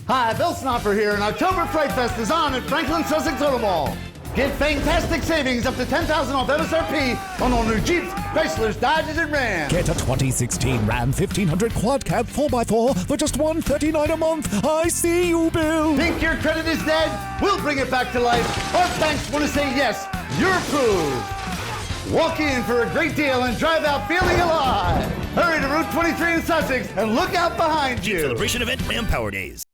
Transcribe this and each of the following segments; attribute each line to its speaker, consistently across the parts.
Speaker 1: Hi, Bill Snopper here, and October Fright Fest is on at Franklin-Sussex Automall. Get fantastic savings up to $10,000 off MSRP on all new Jeeps, Chryslers, Dodges, and Rams.
Speaker 2: Get a 2016 Ram 1500 Quad Cab 4x4 for just $139 a month. I see you, Bill.
Speaker 1: Think your credit is dead? We'll bring it back to life. Our banks want to say yes, you're approved. Walk in for a great deal and drive out feeling alive. Hurry to Route 23 in Sussex and look out behind you.
Speaker 3: Celebration event, Ram Power Days.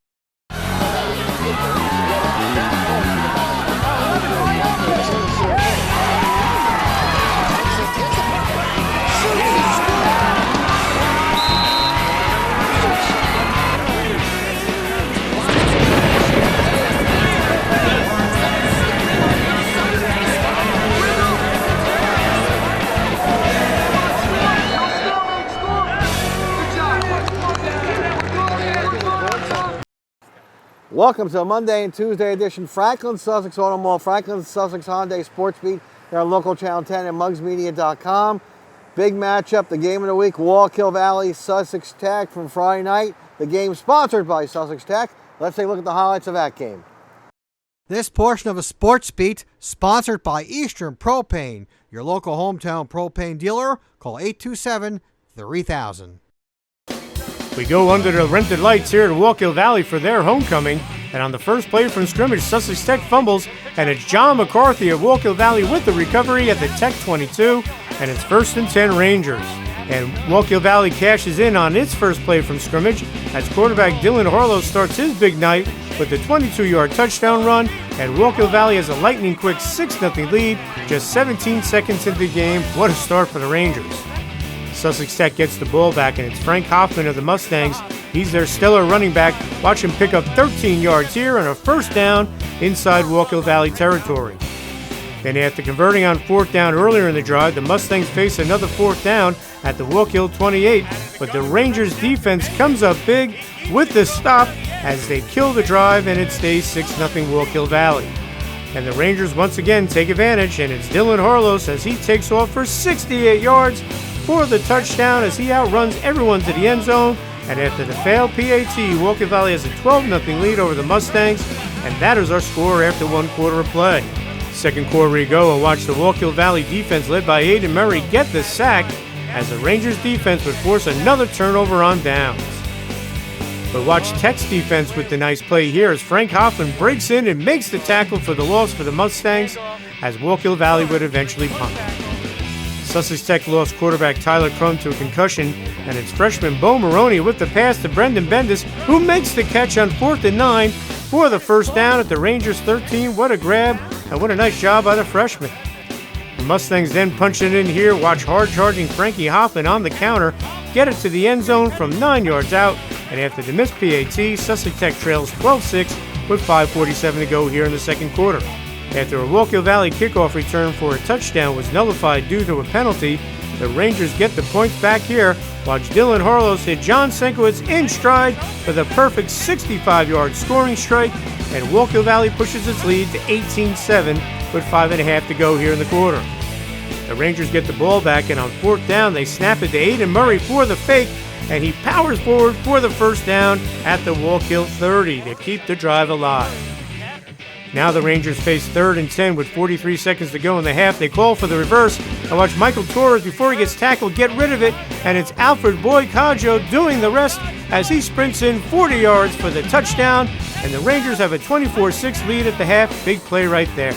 Speaker 4: Welcome to a Monday and Tuesday edition Franklin-Sussex Automall, Franklin-Sussex Hyundai Sports Beat. They're on local channel 10 and mugsmedia.com. Big matchup, the game of the week, Wallkill Valley, Sussex Tech from Friday night. The game sponsored by Sussex Tech. Let's take a look at the highlights of that game. This portion of a Sports Beat sponsored by Eastern Propane, your local hometown propane dealer. Call 827-3000.
Speaker 5: We go under the rented lights here at Wallkill Valley for their homecoming. And on the first play from scrimmage, Sussex Tech fumbles, and it's John McCarthy of Wallkill Valley with the recovery at the Tech 22, and it's 1st and 10 Rangers. And Wallkill Valley cashes in on its first play from scrimmage as quarterback Dylan Harlow starts his big night with a 22-yard touchdown run, and Wallkill Valley has a lightning-quick 6-0 lead just 17 seconds into the game. What a start for the Rangers. Sussex Tech gets the ball back, and it's Frank Hoffman of the Mustangs. He's their stellar running back. Watch him pick up 13 yards here and a first down inside Wallkill Valley territory. Then after converting on 4th down earlier in the drive, the Mustangs face another 4th down at the Wallkill 28, but the Rangers defense comes up big with the stop as they kill the drive, and it stays 6-0 Wallkill Valley. And the Rangers once again take advantage, and it's Dylan Harlow as he takes off for 68 yards for the touchdown as he outruns everyone to the end zone. And after the failed PAT, Wallkill Valley has a 12-0 lead over the Mustangs, and that is our score after 1 quarter of play. Second quarter we go, and watch the Wallkill Valley defense led by Aiden Murray get the sack as the Rangers defense would force another turnover on downs. But watch Tech's defense with the nice play here as Frank Hoffman breaks in and makes the tackle for the loss for the Mustangs as Wallkill Valley would eventually punt. Sussex Tech lost quarterback Tyler Crum to a concussion, and it's freshman Bo Maroney with the pass to Brendan Bendis, who makes the catch on 4th and 9 for the first down at the Rangers 13. What a grab, and what a nice job by the freshman. The Mustangs then punch it in here. Watch hard-charging Frankie Hoffman on the counter, get it to the end zone from 9 yards out, and after the missed PAT, Sussex Tech trails 12-6 with 5:47 to go here in the second quarter. After a Wallkill Valley kickoff return for a touchdown was nullified due to a penalty, the Rangers get the points back here. Watch Dylan Harlow hit John Senkowitz in stride for the perfect 65-yard scoring strike, and Wallkill Valley pushes its lead to 18-7 with 5.5 to go here in the quarter. The Rangers get the ball back, and on 4th down, they snap it to Aiden Murray for the fake, and he powers forward for the first down at the Wallkill 30 to keep the drive alive. Now the Rangers face 3rd and 10 with 43 seconds to go in the half. They call for the reverse. I watch Michael Torres, before he gets tackled, get rid of it, and it's Alfred Boyd-Cadjo doing the rest as he sprints in 40 yards for the touchdown, and the Rangers have a 24-6 lead at the half. Big play right there.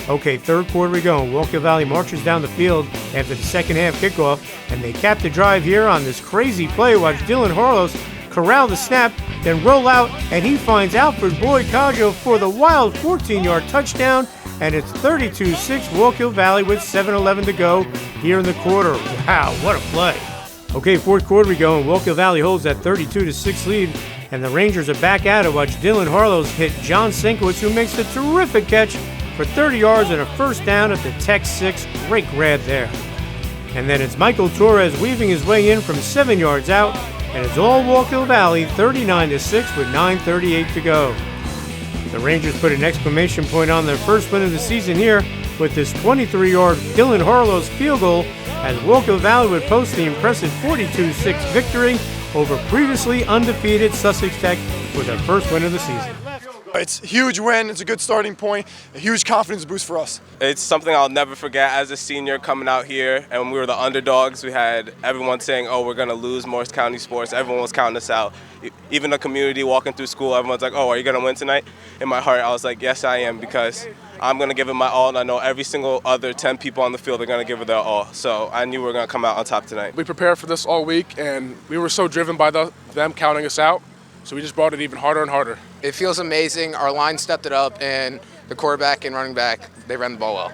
Speaker 5: Okay, third quarter we go. Wallkill Valley marches down the field after the second half kickoff, and they cap the drive here on this crazy play. Watch Dylan Harlow corral the snap, then roll out, and he finds Alfred Boyd-Cadjo for the wild 14-yard touchdown, and it's 32-6 Wallkill Valley with 7:11 to go here in the quarter. Wow, what a play. Okay, fourth quarter we go, and Wallkill Valley holds that 32-6 lead, and the Rangers are back at it. Watch Dylan Harlow hit John Senkowitz, who makes the terrific catch for 30 yards and a first down at the Tech 6. Great grab there. And then it's Michael Torres weaving his way in from 7 yards out, and it's all Wallkill Valley, 39-6 with 9:38 to go. The Rangers put an exclamation point on their first win of the season here with this 23-yard Dylan Harlow's field goal, as Wallkill Valley would post the impressive 42-6 victory over previously undefeated Sussex Tech with their first win of the season.
Speaker 3: It's a huge win. It's a good starting point, a huge confidence boost for us.
Speaker 6: It's something I'll never forget as a senior coming out here, and when we were the underdogs, we had everyone saying, oh, we're going to lose Morris County sports. Everyone was counting us out. Even the community walking through school, everyone's like, oh, are you going to win tonight? In my heart, I was like, yes, I am, because I'm going to give it my all, and I know every single other 10 people on the field are going to give it their all. So I knew we were going to come out on top tonight.
Speaker 7: We prepared for this all week, and we were so driven by them counting us out, so we just brought it even harder and harder.
Speaker 8: It feels amazing. Our line stepped it up, and the quarterback and running back, they ran the ball well.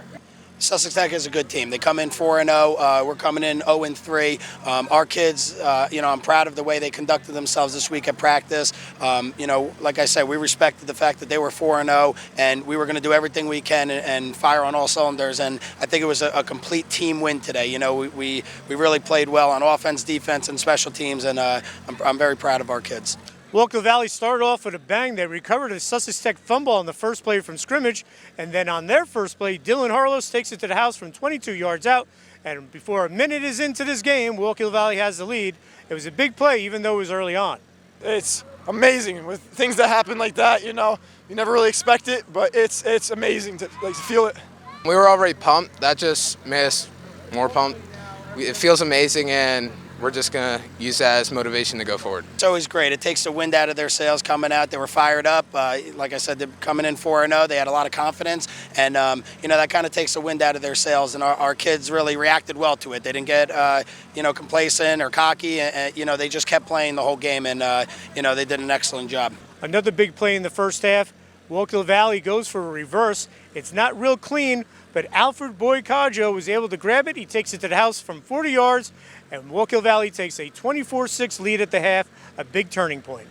Speaker 9: Sussex Tech is a good team. They come in 4-0. We're coming in 0-3. Our kids, I'm proud of the way they conducted themselves this week at practice. Like I said, we respected the fact that they were 4-0, and we were going to do everything we can and fire on all cylinders. And I think it was a complete team win today. We really played well on offense, defense, and special teams, and I'm very proud of our kids.
Speaker 5: Wallkill Valley started off with a bang. They recovered a Sussex Tech fumble on the first play from scrimmage, and then on their first play, Dylan Harlos takes it to the house from 22 yards out, and before a minute is into this game, Wallkill Valley has the lead. It was a big play, even though it was early on.
Speaker 3: It's amazing with things that happen like that. You never really expect it, but it's amazing to feel it.
Speaker 8: We were already pumped. That just made us more pumped. It feels amazing, and we're just going to use that as motivation to go forward.
Speaker 9: It's always great. It takes the wind out of their sails coming out. They were fired up. Like I said, they're coming in 4-0. They had a lot of confidence, and that kind of takes the wind out of their sails. And our kids really reacted well to it. They didn't get complacent or cocky. They just kept playing the whole game, and they did an excellent job.
Speaker 5: Another big play in the first half. Wallkill Valley goes for a reverse. It's not real clean, but Alfred Boykajo was able to grab it. He takes it to the house from 40 yards, and Wallkill Valley takes a 24-6 lead at the half, a big turning point.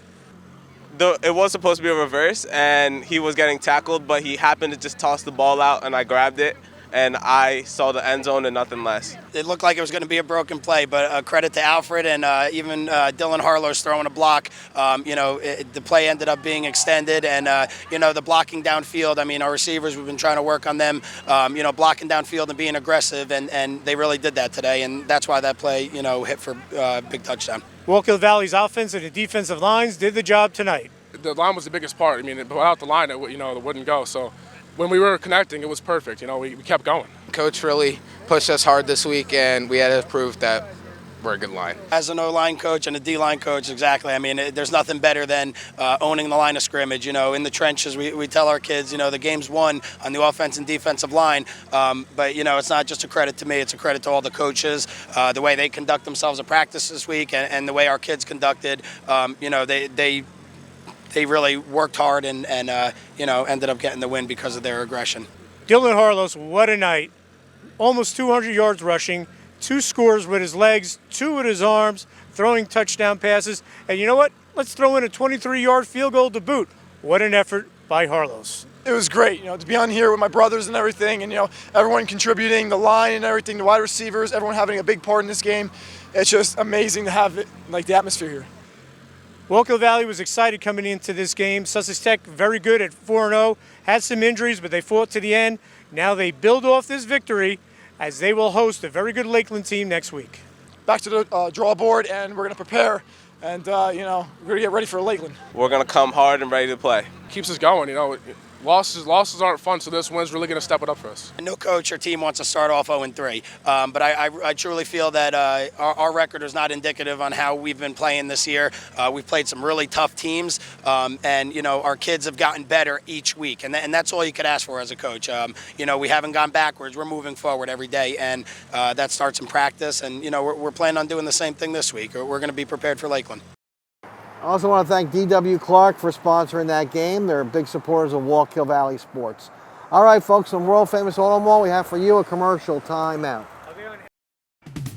Speaker 6: It was supposed to be a reverse, and he was getting tackled, but he happened to just toss the ball out, and I grabbed it, and I saw the end zone and nothing less.
Speaker 9: It looked like it was going to be a broken play, but credit to Alfred and even Dylan Harlos throwing a block. The play ended up being extended, and the blocking downfield. Our receivers, we've been trying to work on them, blocking downfield and being aggressive, and they really did that today, and that's why that play, hit for a big touchdown.
Speaker 5: Wallkill Valley's offense and the defensive lines did the job tonight.
Speaker 7: The line was the biggest part. Without the line, it wouldn't go. So when we were connecting, it was perfect. We kept going.
Speaker 8: Coach really pushed us hard this week, and we had to prove that we're a good line.
Speaker 9: As an O-line coach and a D-line coach, exactly. There's nothing better than owning the line of scrimmage. In the trenches, we tell our kids, the game's won on the offense and defensive line. But it's not just a credit to me. It's a credit to all the coaches, the way they conduct themselves at practice this week, and the way our kids conducted. They really worked hard and ended up getting the win because of their aggression.
Speaker 5: Dylan Harlos, what a night. Almost 200 yards rushing, 2 scores with his legs, 2 with his arms, throwing touchdown passes. And you know what? Let's throw in a 23-yard field goal to boot. What an effort by Harlos.
Speaker 3: It was great, to be on here with my brothers and everything, and everyone contributing, the line and everything, the wide receivers, everyone having a big part in this game. It's just amazing to have it, the atmosphere here.
Speaker 5: Wallkill Valley was excited coming into this game. Sussex Tech very good at 4-0, had some injuries, but they fought to the end. Now they build off this victory as they will host a very good Lakeland team next week.
Speaker 3: Back to the draw board, and we're going to prepare, and we're going to get ready for Lakeland.
Speaker 6: We're going to come hard and ready to play.
Speaker 7: Keeps us going, Losses aren't fun, so this win's really going to step it up for us.
Speaker 9: No coach or team wants to start off 0-3, but I truly feel that our record is not indicative on how we've been playing this year. We've played some really tough teams, and our kids have gotten better each week, and that's all you could ask for as a coach. We haven't gone backwards. We're moving forward every day, and that starts in practice, and we're planning on doing the same thing this week. We're going to be prepared for Lakeland.
Speaker 4: I also want to thank D.W. Clark for sponsoring that game. They're big supporters of Wallkill Valley sports. All right, folks, from world famous Automall, we have for you a commercial timeout.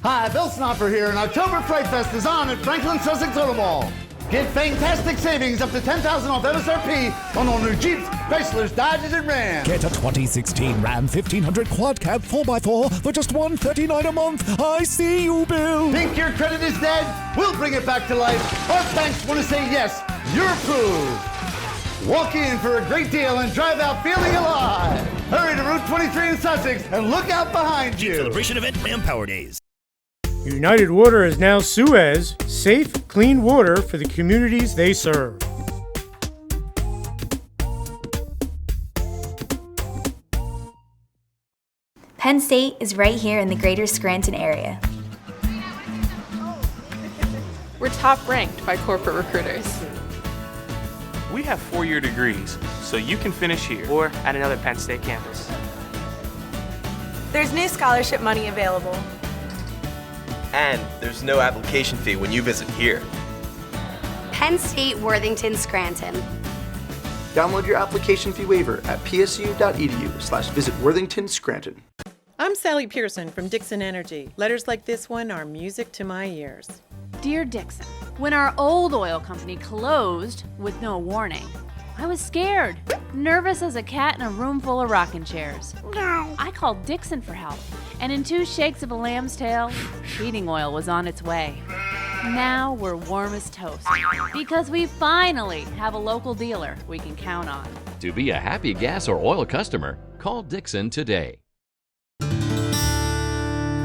Speaker 1: Hi, Bill Snopper here, and October Fright Fest is on at Franklin-Sussex Automall. Get fantastic savings up to $10,000 off MSRP on all new Jeeps, Chryslers, Dodges, and Rams.
Speaker 2: Get a 2016 Ram 1500 Quad Cab 4x4 for just $139 a month. I see you, Bill.
Speaker 1: Think your credit is dead? We'll bring it back to life. Our banks want to say yes, you're approved. Walk in for a great deal and drive out feeling alive. Hurry to Route 23 in Sussex and look out behind you.
Speaker 2: Celebration event Manpower Days.
Speaker 5: United Water is now Suez, safe, clean water for the communities they serve.
Speaker 10: Penn State is right here in the greater Scranton area.
Speaker 11: We're top ranked by corporate recruiters.
Speaker 12: We have 4-year degrees, so you can finish here or at another Penn State campus.
Speaker 11: There's new scholarship money available.
Speaker 13: And there's no application fee when you visit here.
Speaker 14: Penn State Worthington Scranton.
Speaker 15: Download your application fee waiver at psu.edu/visit Worthington Scranton.
Speaker 16: I'm Sally Pearson from Dixon Energy. Letters like this one are music to my ears.
Speaker 17: Dear Dixon, when our old oil company closed with no warning, I was scared, nervous as a cat in a room full of rocking chairs. I called Dixon for help, and in 2 shakes of a lamb's tail, heating oil was on its way. Now we're warm as toast, because we finally have a local dealer we can count on.
Speaker 18: To be a happy gas or oil customer, call Dixon today.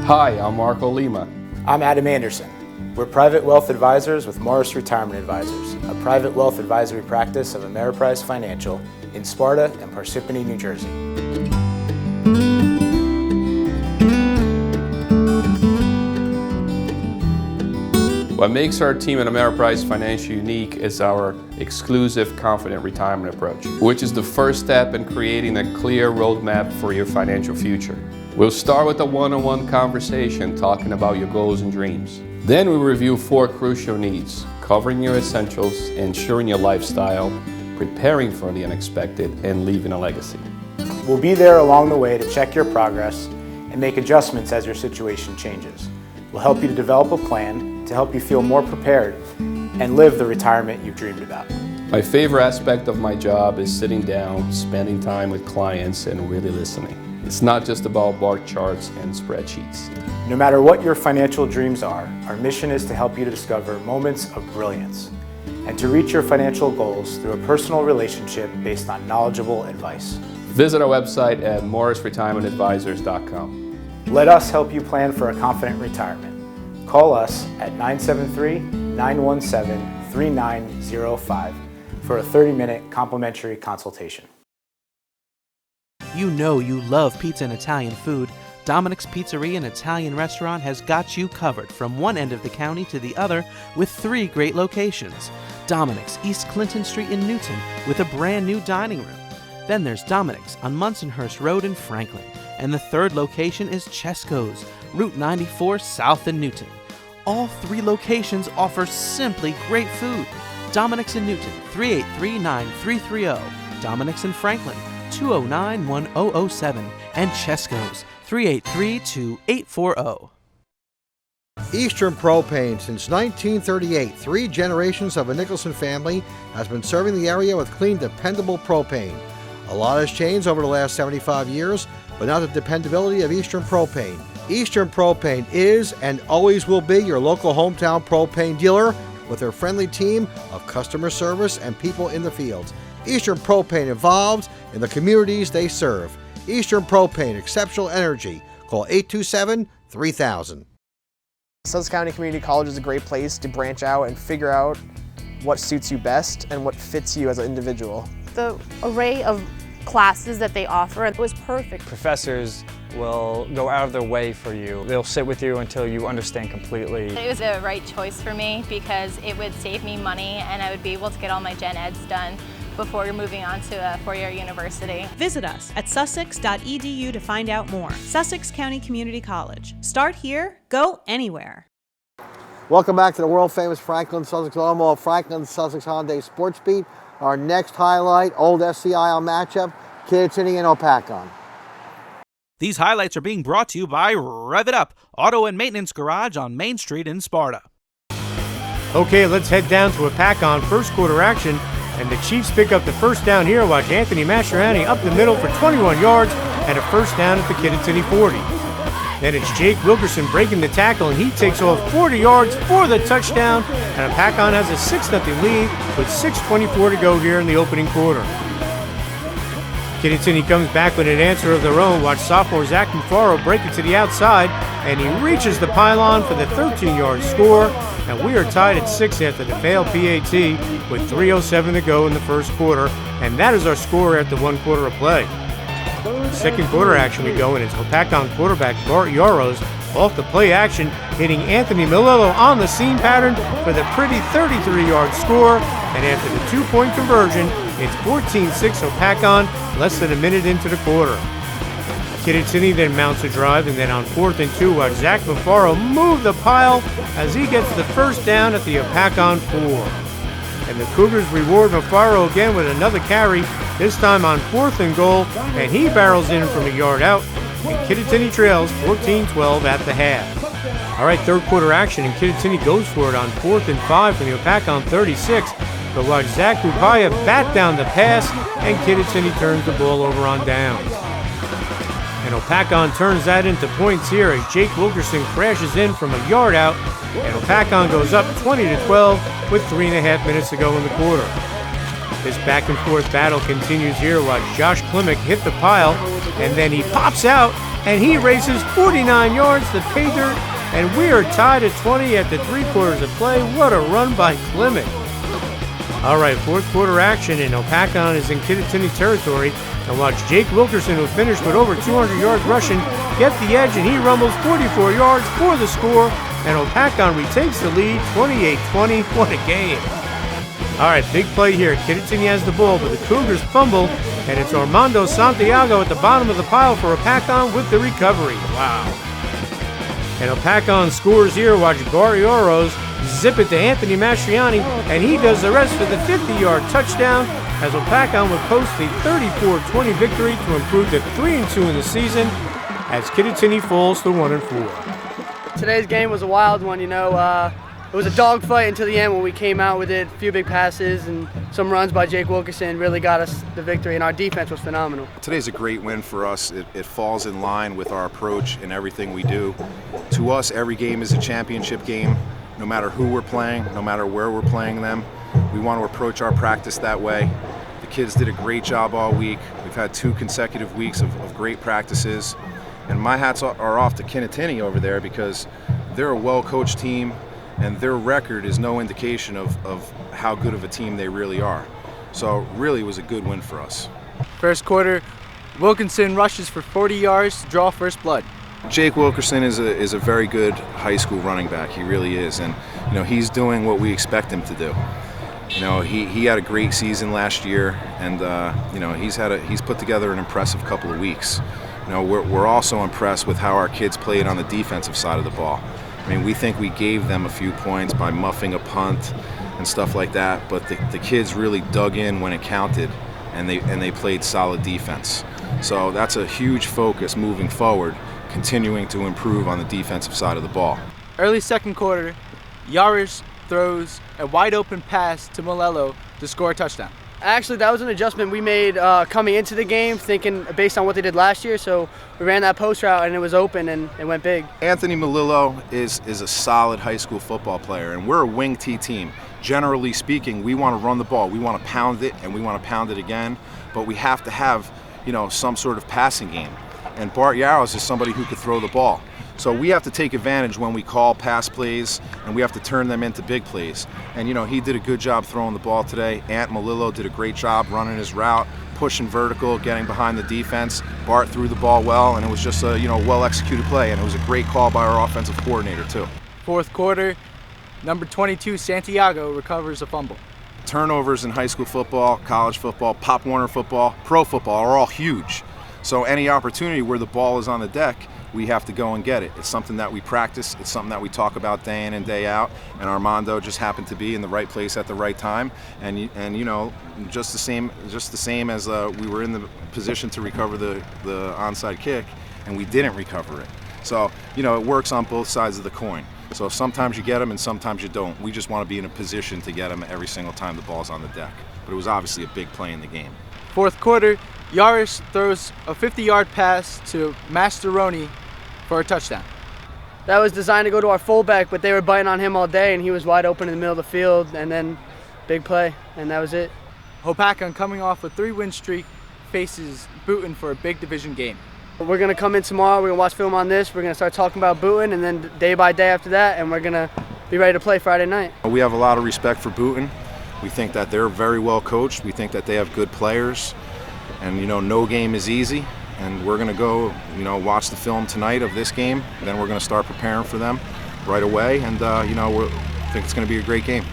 Speaker 19: Hi, I'm Marco Lima.
Speaker 20: I'm Adam Anderson. We're private wealth advisors with Morris Retirement Advisors, a private wealth advisory practice of Ameriprise Financial in Sparta and Parsippany, New Jersey.
Speaker 19: What makes our team at Ameriprise Financial unique is our exclusive Confident Retirement approach, which is the first step in creating a clear roadmap for your financial future. We'll start with a one-on-one conversation talking about your goals and dreams. Then we review 4 crucial needs, covering your essentials, ensuring your lifestyle, preparing for the unexpected, and leaving a legacy.
Speaker 20: We'll be there along the way to check your progress and make adjustments as your situation changes. We'll help you to develop a plan to help you feel more prepared and live the retirement you've dreamed about.
Speaker 19: My favorite aspect of my job is sitting down, spending time with clients, and really listening. It's not just about bar charts and spreadsheets.
Speaker 20: No matter what your financial dreams are, our mission is to help you to discover moments of brilliance and to reach your financial goals through a personal relationship based on knowledgeable advice.
Speaker 19: Visit our website at morrisretirementadvisors.com.
Speaker 20: Let us help you plan for a confident retirement. Call us at 973-917-3905 for a 30-minute complimentary consultation.
Speaker 21: You know you love pizza and Italian food. Dominic's Pizzeria and Italian Restaurant has got you covered from one end of the county to the other with 3 great locations. Dominic's, East Clinton Street in Newton, with a brand new dining room. Then there's Dominic's on Munsonhurst Road in Franklin. And the 3rd location is Chesco's, Route 94 south in Newton. All 3 locations offer simply great food. Dominic's in Newton, 383-9330. Dominic's in Franklin, 209-1007. And Chesco's, 383-2840.
Speaker 4: Eastern Propane, since 1938, 3 generations of a Nicholson family has been serving the area with clean, dependable propane. A lot has changed over the last 75 years, but not the dependability of Eastern Propane. Eastern Propane is and always will be your local hometown propane dealer with their friendly team of customer service and people in the fields. Eastern Propane involved in the communities they serve. Eastern Propane, exceptional energy. Call 827-3000.
Speaker 22: Sussex County Community College is a great place to branch out and figure out what suits you best and what fits you as an individual.
Speaker 23: The array of classes that they offer was perfect.
Speaker 24: Professors will go out of their way for you. They'll sit with you until you understand completely.
Speaker 25: It was a right choice for me because it would save me money and I would be able to get all my gen eds done before you're moving on to a 4-year university.
Speaker 26: Visit us at sussex.edu to find out more. Sussex County Community College. Start here, go anywhere.
Speaker 4: Welcome back to the world-famous Franklin-Sussex Automall, Franklin-Sussex Hyundai Sports Beat. Our next highlight, old SCIL matchup, Kittatinny and Hopatcong.
Speaker 21: These highlights are being brought to you by Rev It Up, Auto and Maintenance Garage on Main Street in Sparta.
Speaker 5: Okay, let's head down to Hopatcong first quarter action, and the Chiefs pick up the first down here. Watch Anthony Mascherani up the middle for 21 yards and a first down at the Kittatinny 40. Then it's Jake Wilkerson breaking the tackle, and he takes off 40 yards for the touchdown, and Hopatcong has a 6-0 lead with 6:24 to go here in the opening quarter. Kittatinny comes back with an answer of their own. Watch sophomore Zach Mufaro break it to the outside, and he reaches the pylon for the 13-yard score, and we are tied at 6 after the failed PAT with 3:07 to go in the first quarter, and that is our score after 1 quarter of play. Second quarter action we go, and it's Hopatcong quarterback Bart Yaros off the play action, hitting Anthony Melillo on the seam pattern for the pretty 33-yard score. And after the 2-point conversion, it's 14-6 Hopatcong, less than a minute into the quarter. Kittatinny then mounts a drive, and then on 4th and 2, watch Zach Mafaro move the pile as he gets the first down at the Hopatcong 4. And the Cougars reward Mafaro again with another carry, this time on 4th and goal, and he barrels in from a yard out, and Kittatinny trails 14-12 at the half. All right, third quarter action, and Kittatinny goes for it on 4th and 5 from the Hopatcong 36, but watch Zach Upaya bat down the pass, and Kittatinny turns the ball over on downs. And Hopatcong turns that into points here as Jake Wilkerson crashes in from a yard out, and Hopatcong goes up 20-12 with 3.5 minutes to go in the quarter. This back and forth battle continues here while Josh Klimek hit the pile, and then he pops out and he races 49 yards to pay dirt, and we are tied at 20 at the 3 quarters of play. What a run by Klimek. All right, fourth quarter action, and Hopatcong is in Kittatinny territory, and watch Jake Wilkerson, who finished with over 200 yards rushing, get the edge, and he rumbles 44 yards for the score, and Hopatcong retakes the lead 28-20. What a game. All right, big play here. Kittatinny has the ball, but the Cougars fumble, and it's Armando Santiago at the bottom of the pile for Hopatcong with the recovery. Wow. And Hopatcong scores here. Watch Barrioros zip it to Anthony Mastriani, and he does the rest for the 50-yard touchdown, as Hopatcong would post the 34-20 victory to improve to 3-2 in the season, as Kittatinny falls to 1-4.
Speaker 1: Today's game was a wild one, it was a dogfight until the end when we came out with it. A few big passes and some runs by Jake Wilkerson really got us the victory, and our defense was phenomenal.
Speaker 3: Today's a great win for us. It falls in line with our approach in everything we do. To us, every game is a championship game, no matter who we're playing, no matter where we're playing them. We want to approach our practice that way. The kids did a great job all week. We've had 2 consecutive weeks of great practices. And my hats are off to Kittatinny over there, because they're a well-coached team, and their record is no indication of how good of a team they really are. So really, it was a good win for us.
Speaker 22: First quarter, Wilkinson rushes for 40 yards to draw first blood.
Speaker 3: Jake Wilkerson is a very good high school running back. He really is, and he's doing what we expect him to do. He had a great season last year, and he's put together an impressive couple of weeks. We're also impressed with how our kids played on the defensive side of the ball. I mean, we think we gave them a few points by muffing a punt and stuff like that, but the kids really dug in when it counted, and they played solid defense. So that's a huge focus moving forward, continuing to improve on the defensive side of the ball.
Speaker 22: Early second quarter, Yaris throws a wide open pass to Melillo to score a touchdown.
Speaker 1: Actually, that was an adjustment we made coming into the game, thinking based on what they did last year. So we ran that post route, and it was open, and it went big.
Speaker 3: Anthony Melillo is a solid high school football player, and we're a wing T team. Generally speaking, we want to run the ball. We want to pound it, and we want to pound it again. But we have to have, some sort of passing game. And Bart Yaros is somebody who could throw the ball. So we have to take advantage when we call pass plays, and we have to turn them into big plays. And he did a good job throwing the ball today. Ant Melillo did a great job running his route, pushing vertical, getting behind the defense. Bart threw the ball well, and it was just a well-executed play, and it was a great call by our offensive coordinator too.
Speaker 22: Fourth quarter, number 22 Santiago recovers a fumble.
Speaker 3: Turnovers in high school football, college football, Pop Warner football, pro football are all huge. So any opportunity where the ball is on the deck, we have to go and get it. It's something that we practice. It's something that we talk about day in and day out. And Armando just happened to be in the right place at the right time. And just the same as we were in the position to recover the onside kick, and we didn't recover it. So it works on both sides of the coin. So sometimes you get them and sometimes you don't. We just want to be in a position to get them every single time the ball's on the deck. But it was obviously a big play in the game.
Speaker 22: Fourth quarter, Yaris throws a 50-yard pass to Mascheroni for a touchdown.
Speaker 1: That was designed to go to our fullback, but they were biting on him all day, and he was wide open in the middle of the field, and then big play, and that was it.
Speaker 22: Hopatcong, coming off a 3-win streak, faces Boonton for a big division game.
Speaker 1: We're going to come in tomorrow, we're going to watch film on this, we're going to start talking about Boonton, and then day by day after that, and we're going to be ready to play Friday night.
Speaker 3: We have a lot of respect for Boonton. We think that they're very well coached. We think that they have good players. And no game is easy, and we're going to go, watch the film tonight of this game. Then we're going to start preparing for them right away, and we think it's going to be a great game.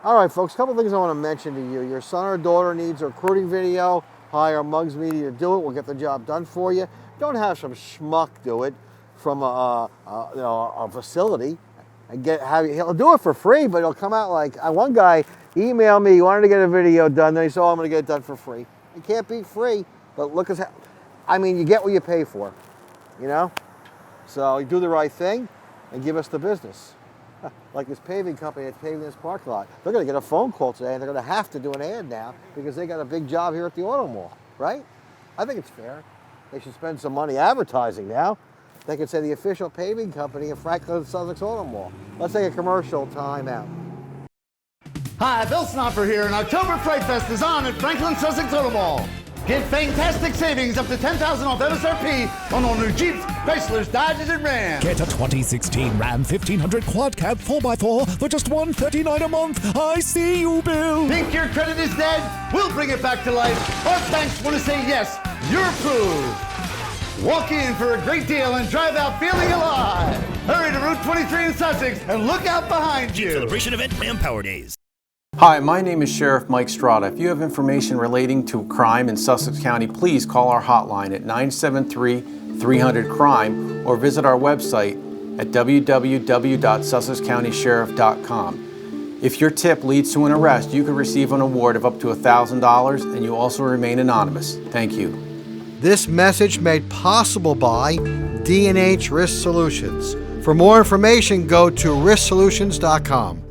Speaker 4: All right, folks, a couple things I want to mention to you. Your son or daughter needs a recruiting video, hire Mugs Media to do it. We'll get the job done for you. Don't have some schmuck do it from a facility. And he'll do it for free, but it'll come out like, one guy emailed me, he wanted to get a video done, then he said, I'm going to get it done for free. You can't beat free, but look you get what you pay for, So you do the right thing and give us the business. Like this paving company that's paving this parking lot. They're going to get a phone call today, and they're going to have to do an ad now because they got a big job here at the Automall, right? I think it's fair. They should spend some money advertising now. They could say the official paving company of Franklin-Sussex Automall. Let's take a commercial time out.
Speaker 2: Hi, Bill Snopper here, and October Fright Fest is on at Franklin-Sussex Automall. Get fantastic savings up to $10,000 off MSRP on all new Jeeps, Chryslers, Dodges, and Rams.
Speaker 6: Get a 2016 Ram 1500 Quad Cab 4x4 for just $139 a month. I see you, Bill.
Speaker 2: Think your credit is dead? We'll bring it back to life. Our banks want to say yes, you're approved. Walk in for a great deal and drive out feeling alive. Hurry to Route 23 in Sussex and look out behind you.
Speaker 6: Celebration event, Ram Power Days.
Speaker 20: Hi, my name is Sheriff Mike Strada. If you have information relating to crime in Sussex County, please call our hotline at 973-300-CRIME or visit our website at www.sussexcountysheriff.com. If your tip leads to an arrest, you could receive an award of up to $1,000 and you also remain anonymous. Thank you.
Speaker 4: This message made possible by D&H Risk Solutions. For more information, go to risksolutions.com.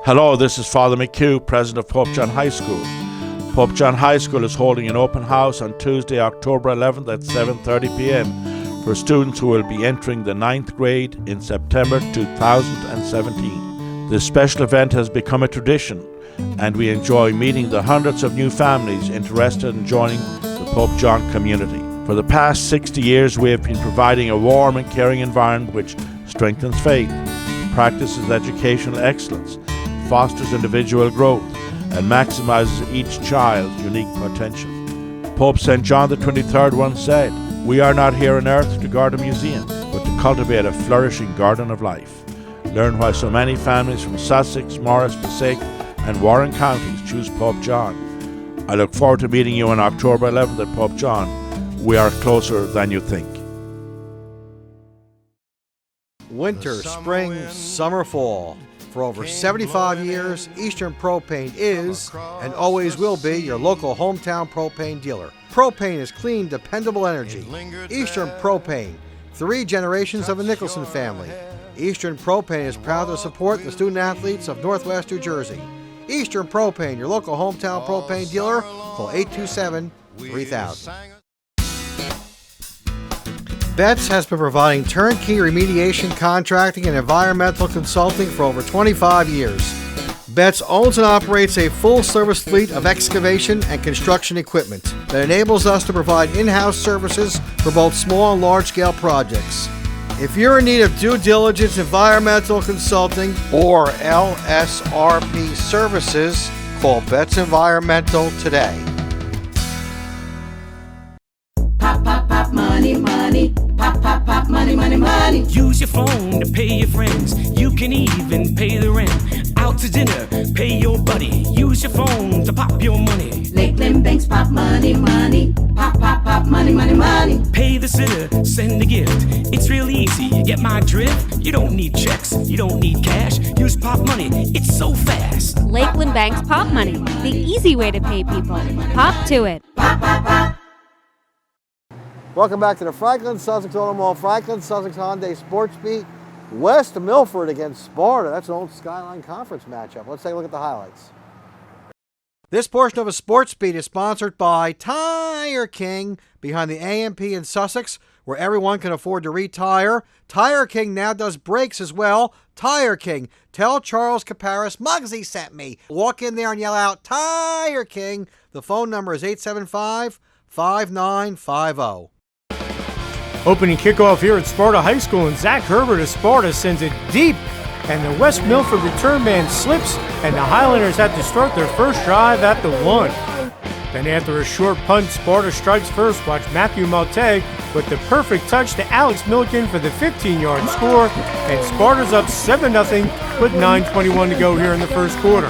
Speaker 7: Hello, this is Father McHugh, President of Hopatcong High School. Hopatcong High School is holding an open house on Tuesday, October 11th at 7:30 p.m. for students who will be entering the 9th grade in September 2017. This special event has become a tradition, and we enjoy meeting the hundreds of new families interested in joining the Hopatcong community. For the past 60 years, we have been providing a warm and caring environment which strengthens faith, practices educational excellence, fosters individual growth, and maximizes each child's unique potential. Pope St. John the 23rd once said, "We are not here on earth to guard a museum, but to cultivate a flourishing garden of life." Learn why so many families from Sussex, Morris, Passaic, and Warren counties choose Hopatcong. I look forward to meeting you on October 11th at Hopatcong. We are closer than you think.
Speaker 4: Winter, spring, summer, fall. For over 75 years, Eastern Propane is, and always will be, your local hometown propane dealer. Propane is clean, dependable energy. Eastern Propane, 3 generations of a Nicholson family. Eastern Propane is proud to support the student athletes of Northwest New Jersey. Eastern Propane, your local hometown propane dealer. Call 827-3000. Betts has been providing turnkey remediation contracting and environmental consulting for over 25 years. Betts owns and operates a full-service fleet of excavation and construction equipment that enables us to provide in-house services for both small and large-scale projects. If you're in need of due diligence, environmental consulting, or LSRP services, call Betts Environmental today.
Speaker 8: Pop, pop, pop, money, money. Pop, pop, pop, money, money, money. Use your phone to pay your friends. You can even pay the rent. Out to dinner, pay your buddy. Use your phone to pop your money. Lakeland Banks pop money, money. Pop, pop, pop, money, money, money. Pay the sitter, send a gift. It's real easy, you get my drift? You don't need checks, you don't need cash. Use pop money, it's so fast.
Speaker 9: Lakeland Banks Pop Money, the easy way to pay people. Pop to it.
Speaker 8: Pop, pop, pop.
Speaker 4: Welcome back to the Franklin-Sussex Automall, Franklin-Sussex Hyundai Sports Beat. West Milford against Sparta. That's an old Skyline Conference matchup. Let's take a look at the highlights. This portion of a Sports Beat is sponsored by Tire King, behind the A&P in Sussex, where everyone can afford to retire. Tire King now does brakes as well. Tire King. Tell Charles Caparis Muggsy sent me. Walk in there and yell out, Tire King. The phone number is 875-5950.
Speaker 5: Opening kickoff here at Sparta High School, and Zach Herbert of Sparta sends it deep, and the West Milford return man slips, and the Highlanders have to start their first drive at the 1. Then after a short punt, Sparta strikes first. Watch Matthew Malte with the perfect touch to Alex Milliken for the 15-yard score. And Sparta's up 7-0 with 9:21 to go here in the first quarter.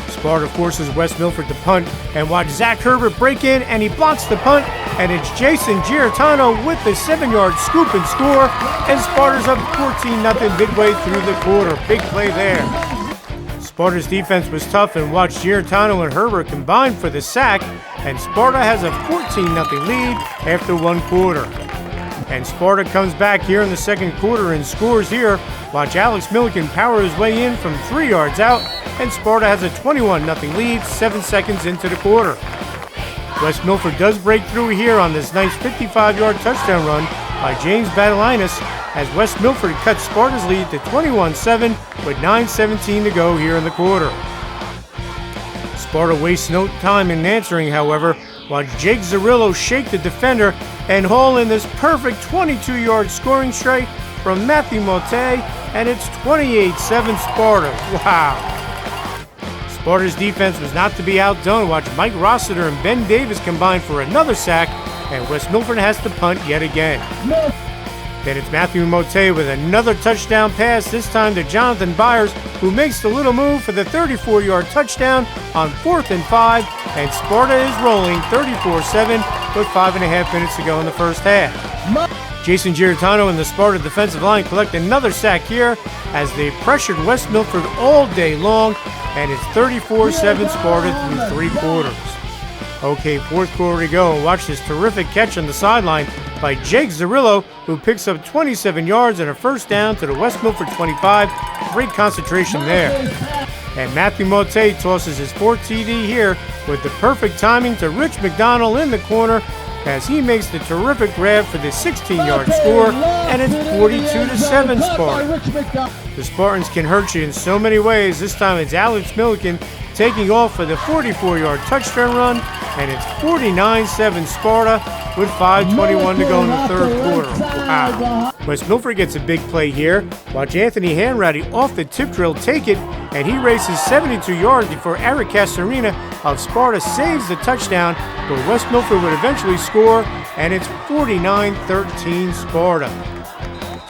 Speaker 5: Sparta forces West Milford to punt, and watch Zach Herbert break in, and he blocks the punt, and it's Jason Giartano with the 7-yard scoop and score, and Sparta's up 14-0 midway through the quarter. Big play there. Sparta's defense was tough, and watch Giartano and Herbert combine for the sack, and Sparta has a 14-0 lead after one quarter. And Sparta comes back here in the second quarter and scores here. Watch Alex Milliken power his way in from 3 yards out, and Sparta has a 21-0 lead 7 seconds into the quarter. West Milford does break through here on this nice 55-yard touchdown run by James Badalinas as West Milford cuts Sparta's lead to 21-7 with 9:17 to go here in the quarter. Sparta wastes no time in answering, however. Watch Jake Zarillo shake the defender and haul in this perfect 22-yard scoring strike from Matthew Malte, and it's 28-7 Sparta. Wow. Sparta's defense was not to be outdone. Watch Mike Rossiter and Ben Davis combine for another sack, and West Milford has to punt yet again. Then it's Matthew Malte with another touchdown pass, this time to Jonathan Byers, who makes the little move for the 34-yard touchdown on 4th and 5, and Sparta is rolling 34-7 with 5.5 minutes to go in the first half. Jason Giartano and the Sparta defensive line collect another sack here as they pressured West Milford all day long, and it's 34-7 Sparta through 3 quarters. Okay, fourth quarter to go, and watch this terrific catch on the sideline by Jake Zarillo, who picks up 27 yards and a first down to the West Milford 25. Great concentration there. And Matthew Malte tosses his 4th TD here with the perfect timing to Rich McDonald in the corner as he makes the terrific grab for the 16-yard score, and it's 42-7 Sparta. The Spartans can hurt you in so many ways. This time it's Alex Milliken taking off for the 44-yard touchdown run, and it's 49-7 Sparta with 5:21 to go in the third quarter. Wow. West Milford gets a big play here. Watch Anthony Hanratty off the tip drill take it, and he races 72 yards before Eric Castorina of Sparta saves the touchdown, but West Milford would eventually score, and it's 49-13 Sparta.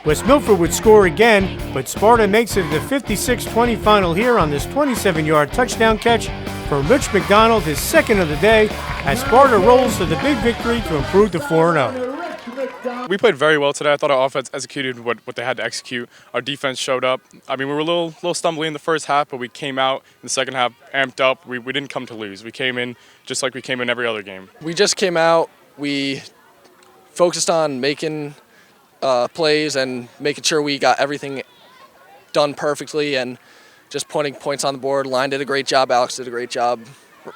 Speaker 5: West Milford would score again, but Sparta makes it the 56-20 final here on this 27-yard touchdown catch from Rich McDonald, his second of the day, as Sparta rolls to the big victory to improve to 4-0.
Speaker 10: We played very well today. I thought our offense executed what they had to execute. Our defense showed up. I mean, we were a little stumbling in the first half, but we came out in the second half amped up. We didn't come to lose. We came in just like we came in every other game.
Speaker 11: We just came out. We focused on making plays and making sure we got everything done perfectly and just putting points on the board. Line did a great job. Alex did a great job.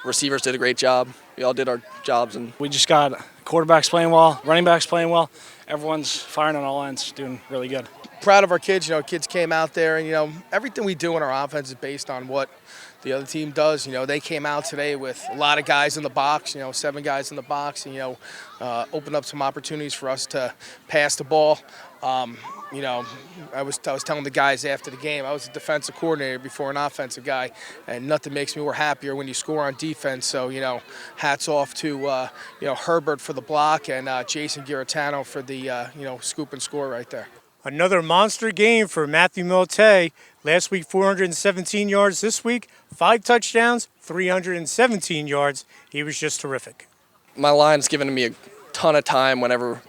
Speaker 11: Receivers did a great job. We all did our jobs. And
Speaker 12: we just got quarterbacks playing well, running backs playing well. Everyone's firing on all ends, doing really good.
Speaker 22: Proud of our kids. Kids came out there, and, everything we do in our offense is based on what the other team does. They came out today with a lot of guys in the box, 7 guys in the box, and, opened up some opportunities for us to pass the ball. I was telling the guys after the game, I was a defensive coordinator before an offensive guy, and nothing makes me more happier when you score on defense. So, hats off to, Herbert for the block and Jason Giartano for the, scoop and score right there.
Speaker 5: Another monster game for Matthew Malte. Last week, 417 yards. This week, 5 touchdowns, 317 yards. He was just terrific.
Speaker 11: My line's given me a ton of time whenever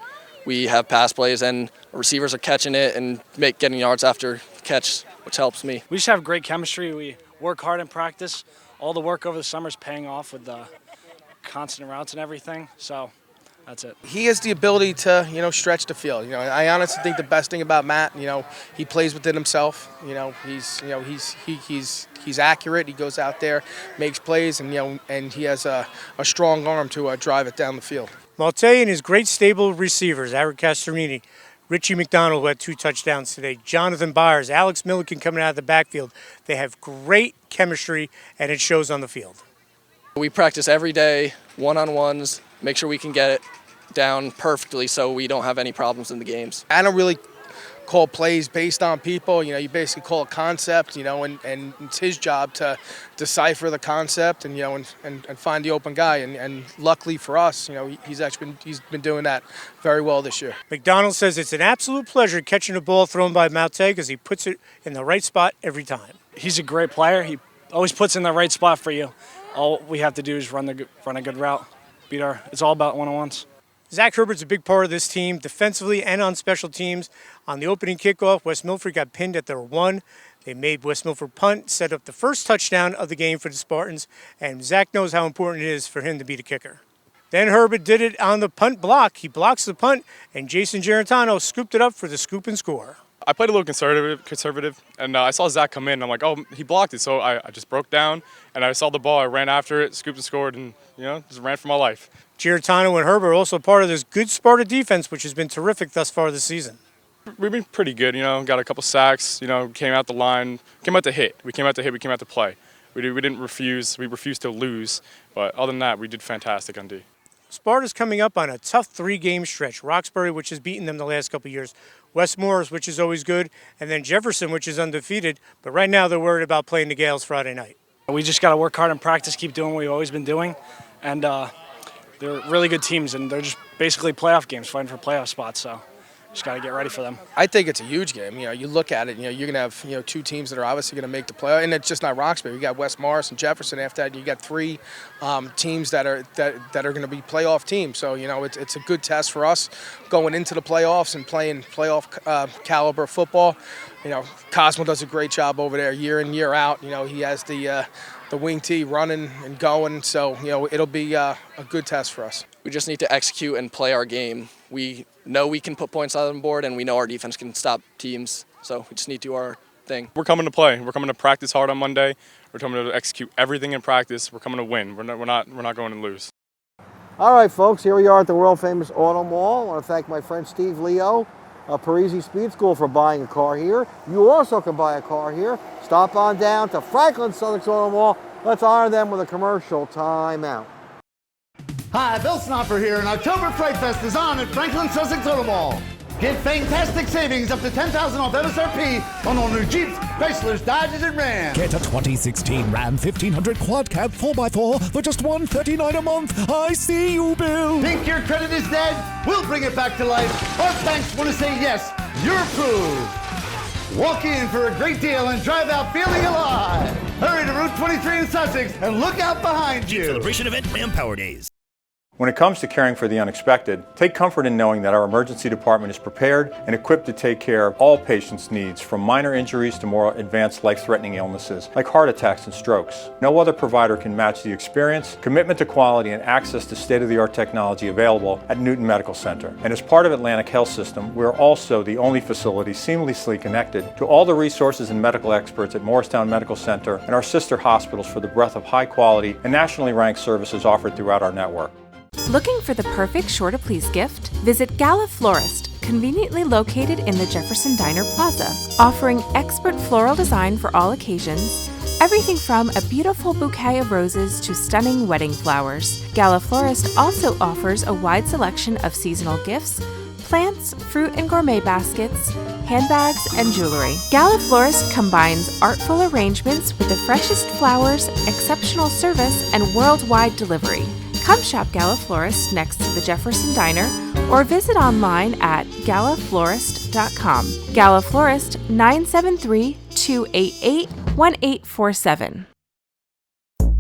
Speaker 11: we have pass plays, and receivers are catching it and getting yards after catch, which helps me.
Speaker 12: We just have great chemistry. We work hard in practice. All the work over the summer is paying off with the constant routes and everything. So that's it.
Speaker 22: He has the ability to, stretch the field. I honestly think the best thing about Matt, he plays within himself. He's accurate. He goes out there, makes plays, and he has a strong arm to drive it down the field.
Speaker 5: Malte and his great stable of receivers, Eric Castorini, Richie McDonald, who had 2 touchdowns today, Jonathan Byers, Alex Milliken coming out of the backfield. They have great chemistry, and it shows on the field.
Speaker 11: We practice every day, one-on-ones, make sure we can get it down perfectly so we don't have any problems in the games.
Speaker 22: I don't really call plays based on people. You basically call a concept, and it's his job to decipher the concept and, and find the open guy. And luckily for us, he's been doing that very well this year.
Speaker 5: McDonald says it's an absolute pleasure catching a ball thrown by Malte because he puts it in the right spot every time.
Speaker 12: He's a great player. He always puts in the right spot for you. All we have to do is run a good route. It's all about one-on-ones.
Speaker 5: Zach Herbert's a big part of this team, defensively and on special teams. On the opening kickoff, West Milford got pinned at their 1. They made West Milford punt, set up the first touchdown of the game for the Spartans, and Zach knows how important it is for him to be the kicker. Then Herbert did it on the punt block. He blocks the punt, and Jason Gerentano scooped it up for the scoop and score.
Speaker 10: I played a little conservative, and I saw Zach come in. And I'm like, oh, he blocked it. So I just broke down, and I saw the ball. I ran after it, scooped and scored, and, just ran for my life.
Speaker 5: Giarratano and Herbert are also part of this good Sparta defense, which has been terrific thus far this season.
Speaker 10: We've been pretty good, got a couple sacks, came out the line, came out to hit. We came out to hit, we came out to play. We didn't refuse, we refused to lose, but other than that, we did fantastic on D.
Speaker 5: Sparta's coming up on a tough 3-game stretch. Roxbury, which has beaten them the last couple of years. West Morris, which is always good. And then Jefferson, which is undefeated. But right now they're worried about playing the Gales Friday night.
Speaker 12: We just got to work hard in practice, keep doing what we've always been doing. And they're really good teams, and they're just basically playoff games, fighting for playoff spots. So just got to get ready for them.
Speaker 22: I think it's a huge game. You look at it, you're going to have, 2 teams that are obviously going to make the playoff. And it's just not Roxbury. You got West Morris and Jefferson. After that, you got 3 teams that are going to be playoff teams. So, it's a good test for us going into the playoffs and playing playoff caliber football. Cosmo does a great job over there year in, year out. He has the wing tee running and going. So, it'll be a good test for us.
Speaker 11: We just need to execute and play our game. We know we can put points on the board, and we know our defense can stop teams. So we just need to do our thing.
Speaker 10: We're coming to play. We're coming to practice hard on Monday. We're coming to execute everything in practice. We're coming to win. We're not going to lose.
Speaker 4: All right, folks, here we are at the world-famous Automall. I want to thank my friend Steve Leo of Parisi Speed School for buying a car here. You also can buy a car here. Stop on down to Franklin-Sussex Automall. Let's honor them with a commercial timeout.
Speaker 2: Hi, Bill Snopper here, and October Fright Fest is on at Franklin-Sussex Automall. Get fantastic savings up to $10,000 off MSRP on all new Jeeps, Chryslers, Dodges, and Rams.
Speaker 6: Get a 2016 Ram 1500 Quad Cab 4x4 for just $139 a month. I see you, Bill.
Speaker 2: Think your credit is dead? We'll bring it back to life. Our banks want to say yes, you're approved. Walk in for a great deal and drive out feeling alive. Hurry to Route 23 in Sussex and look out behind you.
Speaker 13: Celebration event, Manpower Days.
Speaker 14: When it comes to caring for the unexpected, take comfort in knowing that our emergency department is prepared and equipped to take care of all patients' needs, from minor injuries to more advanced life-threatening illnesses like heart attacks and strokes. No other provider can match the experience, commitment to quality, and access to state-of-the-art technology available at Newton Medical Center. And as part of Atlantic Health System, we're also the only facility seamlessly connected to all the resources and medical experts at Morristown Medical Center and our sister hospitals for the breadth of high-quality and nationally ranked services offered throughout our network.
Speaker 15: Looking for the perfect sure to please gift? Visit Gala Florist, conveniently located in the Jefferson Diner Plaza, offering expert floral design for all occasions, everything from a beautiful bouquet of roses to stunning wedding flowers. Gala Florist also offers a wide selection of seasonal gifts, plants, fruit and gourmet baskets, handbags, and jewelry. Gala Florist combines artful arrangements with the freshest flowers, exceptional service, and worldwide delivery. Come shop Gala Florist next to the Jefferson Diner or visit online at galaflorist.com. Gala Florist, 973-288-1847.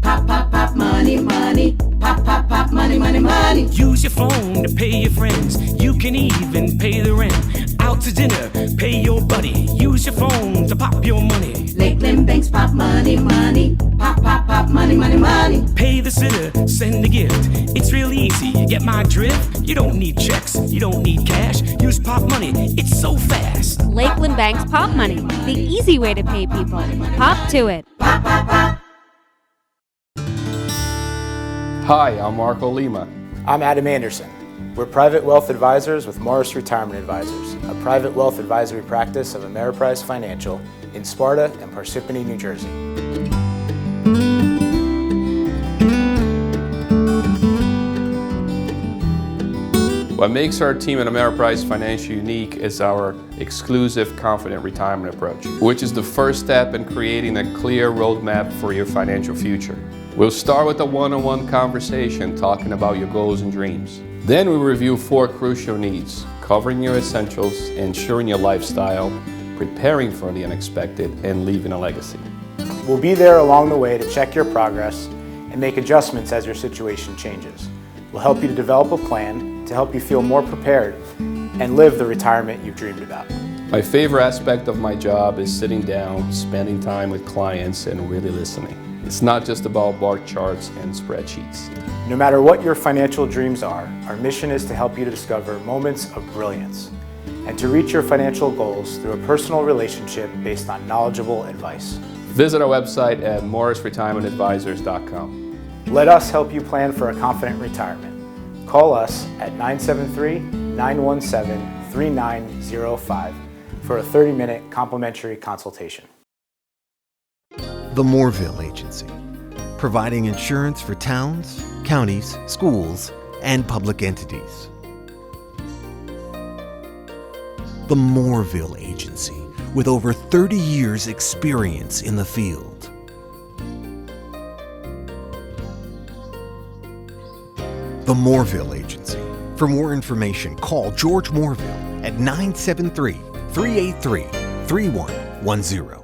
Speaker 8: Pop, pop, pop, money, money. Pop, pop, pop, money, money, money. Use your phone to pay your friends. You can even pay the rent. Out to dinner, pay your buddy. Use your phone to pop your money. Lakeland Banks, pop money, money. Pop, pop, pop, money, money, money. Pay the sitter, send a gift. It's real easy, you get my drift? You don't need checks, you don't need cash. Use pop money, it's so fast.
Speaker 9: Lakeland Bank's Pop Money, the easy way to pay people. Pop to it.
Speaker 8: Pop, pop, pop.
Speaker 19: Hi, I'm Marco Lima.
Speaker 20: I'm Adam Anderson. We're private wealth advisors with Morris Retirement Advisors, a private wealth advisory practice of Ameriprise Financial in Sparta and Parsippany, New Jersey.
Speaker 19: What makes our team at Ameriprise financially unique is our exclusive confident retirement approach, which is the first step in creating a clear roadmap for your financial future. We'll start with a one-on-one conversation talking about your goals and dreams. Then we review 4 crucial needs, covering your essentials, ensuring your lifestyle, preparing for the unexpected, and leaving a legacy.
Speaker 20: We'll be there along the way to check your progress and make adjustments as your situation changes. We'll help you to develop a plan to help you feel more prepared and live the retirement you've dreamed about.
Speaker 19: My favorite aspect of my job is sitting down, spending time with clients, and really listening. It's not just about bar charts and spreadsheets.
Speaker 20: No matter what your financial dreams are, our mission is to help you to discover moments of brilliance and to reach your financial goals through a personal relationship based on knowledgeable advice.
Speaker 19: Visit our website at morrisretirementadvisors.com.
Speaker 20: Let us help you plan for a confident retirement. Call us at 973-917-3905 for a 30-minute complimentary consultation.
Speaker 13: The Mooreville Agency, providing insurance for towns, counties, schools, and public entities. The Mooreville Agency, with over 30 years' experience in the field. The Mooreville Agency. For more information, call George Mooreville at 973-383-3110.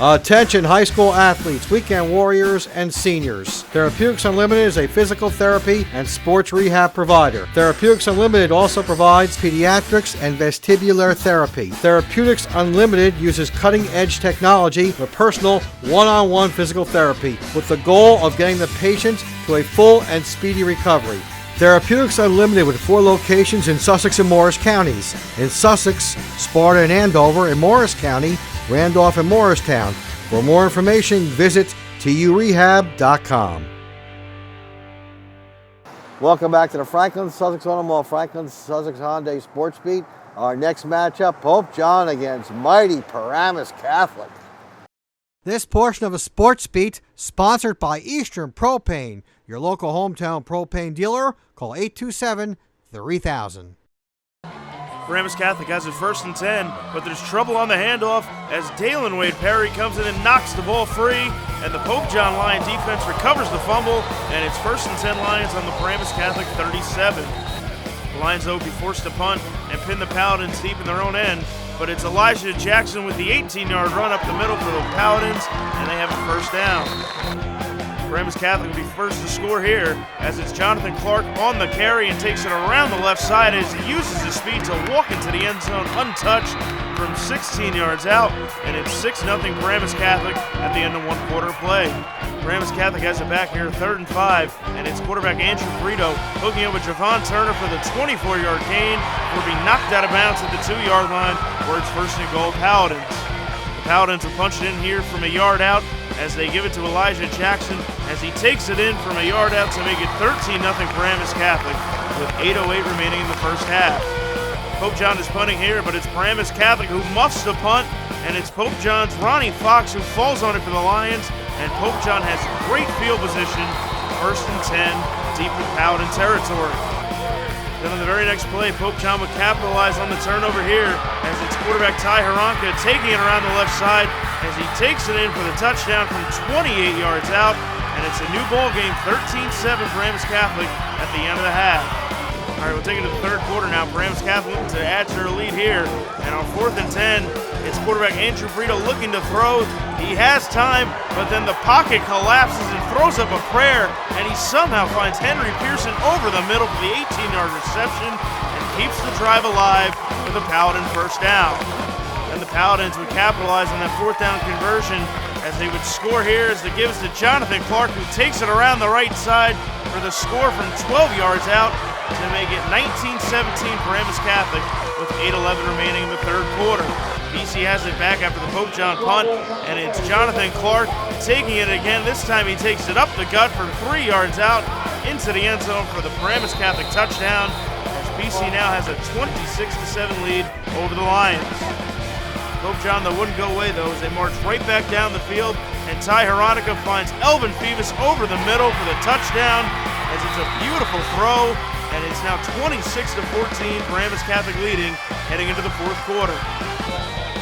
Speaker 4: Attention high school athletes, weekend warriors, and seniors. Therapeutics Unlimited is a physical therapy and sports rehab provider. Therapeutics Unlimited also provides pediatrics and vestibular therapy. Therapeutics Unlimited uses cutting-edge technology for personal one-on-one physical therapy with the goal of getting the patient to a full and speedy recovery. Therapeutics Unlimited with 4 locations in Sussex and Morris counties. In Sussex, Sparta and Andover. In Morris County, Randolph and Morristown. For more information, visit turehab.com. Welcome back to the Franklin-Sussex Automall, Franklin-Sussex Hyundai Sports Beat. Our next matchup, Pope John against mighty Paramus Catholic. This portion of a Sports Beat sponsored by Eastern Propane, your local hometown propane dealer. Call 827-3000.
Speaker 16: Paramus Catholic has it 1st and 10, but there's trouble on the handoff as Dalen Wade Perry comes in and knocks the ball free, and the Pope John Lion defense recovers the fumble, and it's 1st and 10 Lions on the Paramus Catholic 37. The Lions, though, be forced to punt and pin the Paladins deep in their own end, but it's Elijah Jackson with the 18-yard run up the middle for the Paladins, and they have a 1st down. Paramus Catholic will be first to score here as it's Jonathan Clark on the carry and takes it around the left side as he uses his speed to walk into the end zone untouched from 16 yards out, and it's 6-0 Paramus Catholic at the end of 1 quarter play. Paramus Catholic has it back here 3rd and 5, and it's quarterback Andrew Frito hooking up with Javon Turner for the 24-yard gain, will be knocked out of bounds at the 2-yard line where it's 1st and goal Paladins. The Paladins will punch it in here from a yard out as they give it to Elijah Jackson as he takes it in from a yard out to make it 13-0 Paramus Catholic with 8:08 remaining in the first half. Pope John is punting here, but it's Paramus Catholic who muffs the punt, and it's Pope John's Ronnie Fox who falls on it for the Lions, and Pope John has great field position, 1st and 10, deep in Paladin territory. Then on the very next play, Pope John would capitalize on the turnover here as it's quarterback Ty Haranka taking it around the left side as he takes it in for the touchdown from 28 yards out, and it's a new ball game, 13-7 Paramus Catholic at the end of the half. All right, we'll take it to the 3rd quarter now. Paramus Catholic to add to their lead here, and on 4th and 10, it's quarterback Andrew Frito looking to throw. He has time, but then the pocket collapses and throws up a prayer, and he somehow finds Henry Pearson over the middle for the 18-yard reception and keeps the drive alive with a Paladin 1st down. And the Paladins would capitalize on that 4th down conversion as they would score here as they give it to Jonathan Clark, who takes it around the right side for the score from 12 yards out to make it 19-17 Paramus Catholic with 8:11 remaining in the 3rd quarter. BC has it back after the Pope John punt, and it's Jonathan Clark taking it again. This time he takes it up the gut for 3 yards out into the end zone for the Paramus Catholic touchdown as BC now has a 26-7 lead over the Lions. Pope John, though, wouldn't go away, though, as they march right back down the field, and Ty Haranka finds Elvin Phoebus over the middle for the touchdown as it's a beautiful throw and it's now 26-14, Paramus Catholic leading, heading into the fourth quarter.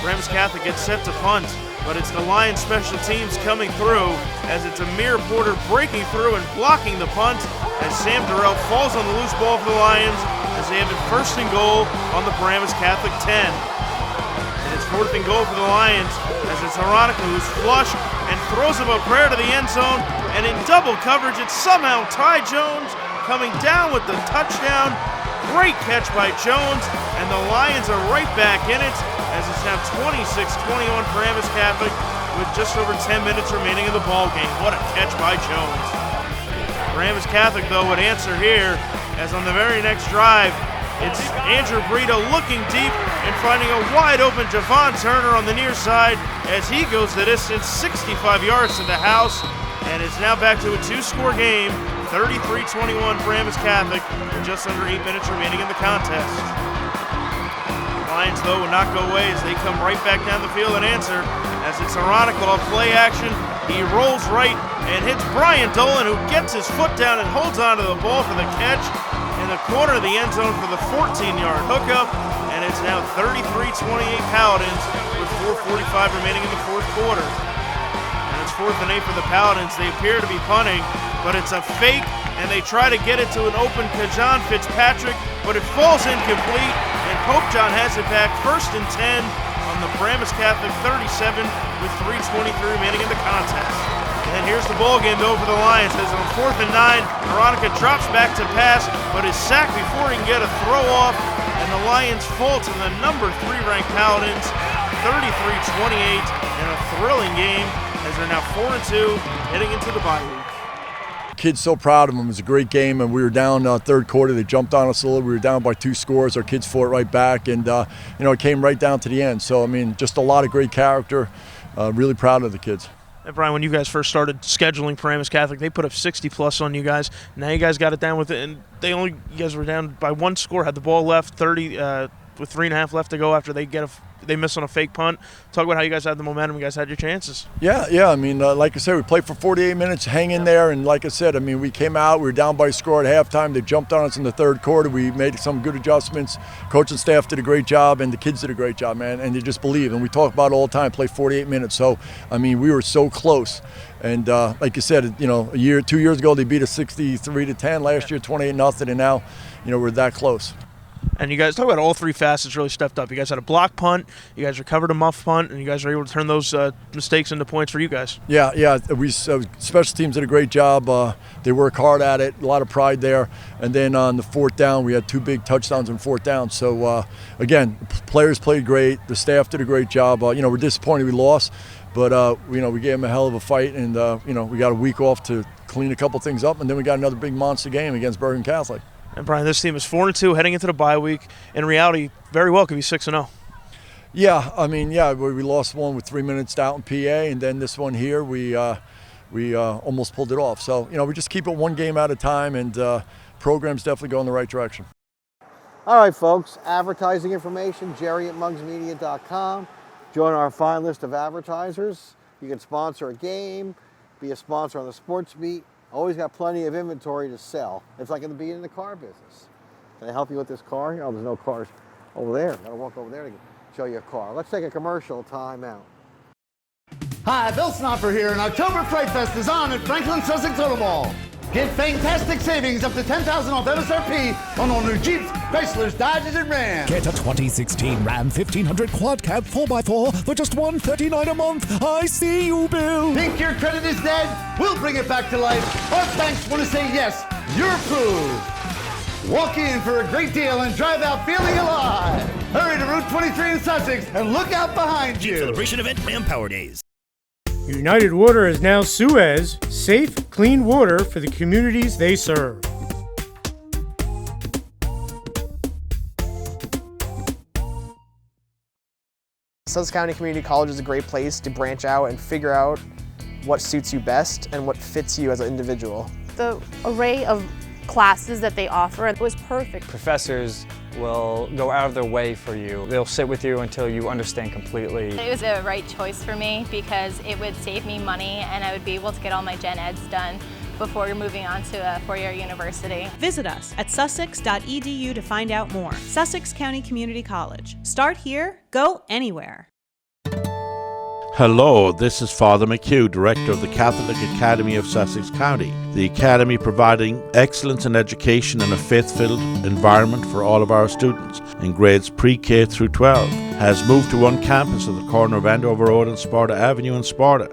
Speaker 16: Paramus Catholic gets set to punt, but it's the Lions special teams coming through as it's Amir Porter breaking through and blocking the punt as Sam Durrell falls on the loose ball for the Lions as they have it first and goal on the Paramus Catholic 10. And it's fourth and goal for the Lions as it's Aronica who's flushed and throws above prayer to the end zone, and in double coverage it's somehow Ty Jones coming down with the touchdown. Great catch by Jones, and the Lions are right back in it as it's now 26-21 Paramus Catholic with just over 10 minutes remaining in the ball game. What a catch by Jones. Paramus Catholic, though, would answer here as on the very next drive, it's Andrew Brito looking deep and finding a wide-open Javon Turner on the near side as he goes the distance, 65 yards to the house, and it's now back to a two-score game, 33-21 Paramus Catholic, with just under 8 minutes remaining in the contest. Lions, though, will not go away as they come right back down the field and answer as it's Aronica off play action. He rolls right and hits Brian Dolan, who gets his foot down and holds onto the ball for the catch in the corner of the end zone for the 14-yard hookup, and it's now 33-28 Paladins with 4:45 remaining in the fourth quarter. And it's 4th and 8 for the Paladins. They appear to be punting, but it's a fake, and they try to get it to an open Kajan Fitzpatrick, but it falls incomplete, and Hopatcong has it back 1st and 10 on the Paramus Catholic 37 with 3:23 remaining in the contest. And here's the ball game though for the Lions as on 4th and 9, Aronica drops back to pass, but is sacked before he can get a throw off, and the Lions fall to the number 3 ranked Paladins 33-28 in a thrilling game as they're now 4-2 heading into the bye week.
Speaker 17: Kids so proud of them. It was a great game, and we were down third quarter. They jumped on us a little. We were down by 2 scores. Our kids fought right back, and it came right down to the end. So I mean, just a lot of great character. Really proud of the kids.
Speaker 16: And Brian, when you guys first started scheduling Paramus Catholic, they put up 60+ on you guys. Now you guys got it down with it, and you guys were down by 1 score. Had the ball left, 30 with 3.5 left to go after they miss on a fake punt. Talk about how you guys had the momentum. You guys had your chances.
Speaker 17: Yeah. I mean, like I said, we played for 48 minutes, hang in there, and like I said, I mean, we came out, we were down by a score at halftime. They jumped on us in the third quarter. We made some good adjustments. Coach and staff did a great job, and the kids did a great job, man, and they just believe. And we talk about it all the time, play 48 minutes. So, I mean, we were so close. And like you said, 2 years ago, they beat us 63-10. Last year, 28-0, and now, we're that close.
Speaker 16: And you guys, talk about all 3 facets really stepped up. You guys had a block punt, you guys recovered a muff punt, and you guys were able to turn those mistakes into points for you guys. Yeah.
Speaker 17: We special teams did a great job. They work hard at it, a lot of pride there. And then on the 4th down, we had 2 big touchdowns on 4th down. So, again, players played great. The staff did a great job. We're disappointed we lost, but, we gave them a hell of a fight, and, we got a week off to clean a couple things up, and then we got another big monster game against Bergen Catholic.
Speaker 16: And Brian, this team is 4-2 heading into the bye week. In reality, very well could be 6-0.
Speaker 17: Yeah, I mean, we lost one with 3 minutes out in PA, and then this one here, we almost pulled it off. So, we just keep it one game at a time, and programs definitely go in the right direction.
Speaker 4: All right, folks, advertising information, jerry@mugsmedia.com. Join our fine list of advertisers. You can sponsor a game, be a sponsor on the sports beat. Always got plenty of inventory to sell. It's like in the car business. Can I help you with this car? Oh, there's no cars over there. Gotta walk over there to show you a car. Let's take a commercial time out.
Speaker 2: Hi, Bill Snopper here, and October Fright Fest is on at Franklin-Sussex Automall. Get fantastic savings up to $10,000 off MSRP on all new Jeeps, Chryslers, Dodges, and Rams.
Speaker 6: Get a 2016 Ram 1500 Quad Cab 4x4 for just $139 a month. I see you, Bill.
Speaker 2: Think your credit is dead? We'll bring it back to life. Our banks want to say yes, you're approved. Walk in for a great deal and drive out feeling alive. Hurry to Route 23 in Sussex and look out behind you.
Speaker 18: Celebration event, Ram Power Days.
Speaker 5: United Water is now Suez, safe, clean water for the communities they serve.
Speaker 23: Sussex County Community College is a great place to branch out and figure out what suits you best and what fits you as an individual.
Speaker 24: The array of classes that they offer was perfect.
Speaker 25: Professors will go out of their way for you. They'll sit with you until you understand completely.
Speaker 26: It was a right choice for me because it would save me money and I would be able to get all my gen eds done
Speaker 1: before you're moving on to a four-year university.
Speaker 3: Visit us at sussex.edu to find out more. Sussex County Community College. Start here, go anywhere.
Speaker 7: Hello, this is Father McHugh, Director of the Catholic Academy of Sussex County. The Academy, providing excellence in education and a faith-filled environment for all of our students in grades pre-K through 12, has moved to one campus at the corner of Andover Road and Sparta Avenue in Sparta.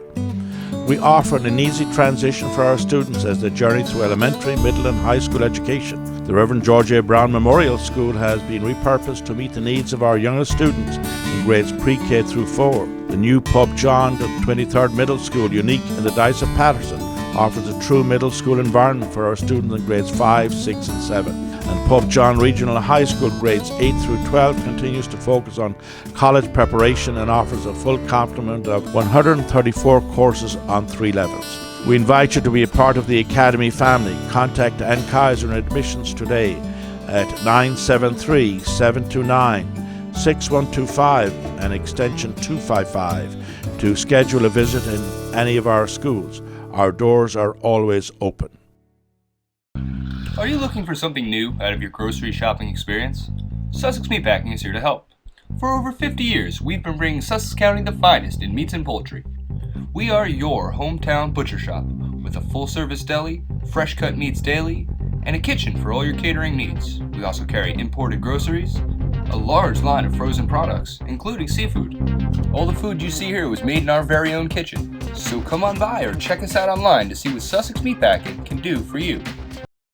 Speaker 7: We offer an easy transition for our students as they journey through elementary, middle and high school education. The Reverend George A. Brown Memorial School has been repurposed to meet the needs of our youngest students in grades pre-K through 4. The new Pub John, the 23rd Middle School, unique in the Dice of Patterson, offers a true middle school environment for our students in grades 5, 6 and 7. And Pub John Regional High School grades 8 through 12 continues to focus on college preparation and offers a full complement of 134 courses on 3 levels. We invite you to be a part of the Academy family. Contact Ann Kaiser in admissions today at 973-729-6125 and extension 255 to schedule a visit in any of our schools. Our doors are always open.
Speaker 18: Are you looking for something new out of your grocery shopping experience? Sussex Meatpacking is here to help. For over 50 years, we've been bringing Sussex County the finest in meats and poultry. We are your hometown butcher shop with a full-service deli, fresh cut meats daily, and a kitchen for all your catering needs. We also carry imported groceries, a large line of frozen products, including seafood. All the food you see here was made in our very own kitchen. So come on by or check us out online to see what Sussex Meatpacking can do for you.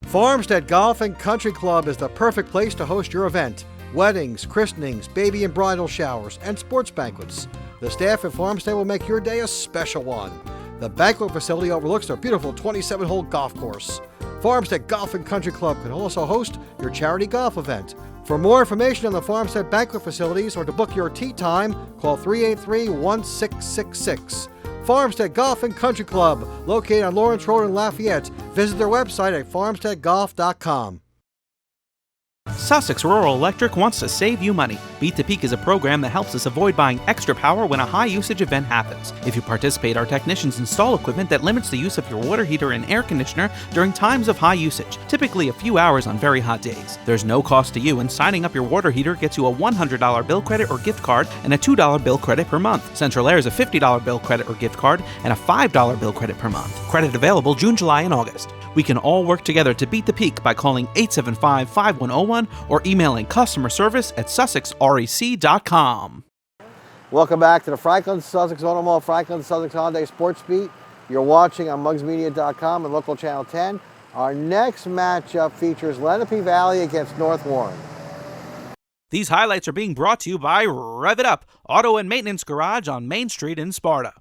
Speaker 4: Farmstead Golf and Country Club is the perfect place to host your event. Weddings, christenings, baby and bridal showers, and sports banquets. The staff at Farmstead will make your day a special one. The banquet facility overlooks their beautiful 27-hole golf course. Farmstead Golf and Country Club can also host your charity golf event. For more information on the Farmstead banquet facilities or to book your tee time, call 383-1666. Farmstead Golf and Country Club, located on Lawrence Road in Lafayette. Visit their website at farmsteadgolf.com.
Speaker 21: Sussex Rural Electric wants to save you money. Beat the Peak is a program that helps us avoid buying extra power when a high usage event happens. If you participate, our technicians install equipment that limits the use of your water heater and air conditioner during times of high usage, typically a few hours on very hot days. There's no cost to you, and signing up your water heater gets you a $100 bill credit or gift card and a $2 bill credit per month. Central Air is a $50 bill credit or gift card and a $5 bill credit per month. Credit available June, July, and August. We can all work together to beat the peak by calling 875-5101 or emailing customer service at sussexrec.com.
Speaker 4: Welcome back to the Franklin-Sussex Automall, Franklin-Sussex Hyundai Sports Beat. You're watching on mugsmedia.com and local channel 10. Our next matchup features Lenape Valley against North Warren.
Speaker 21: These highlights are being brought to you by Rev It Up, Auto and Maintenance Garage on Main Street in Sparta.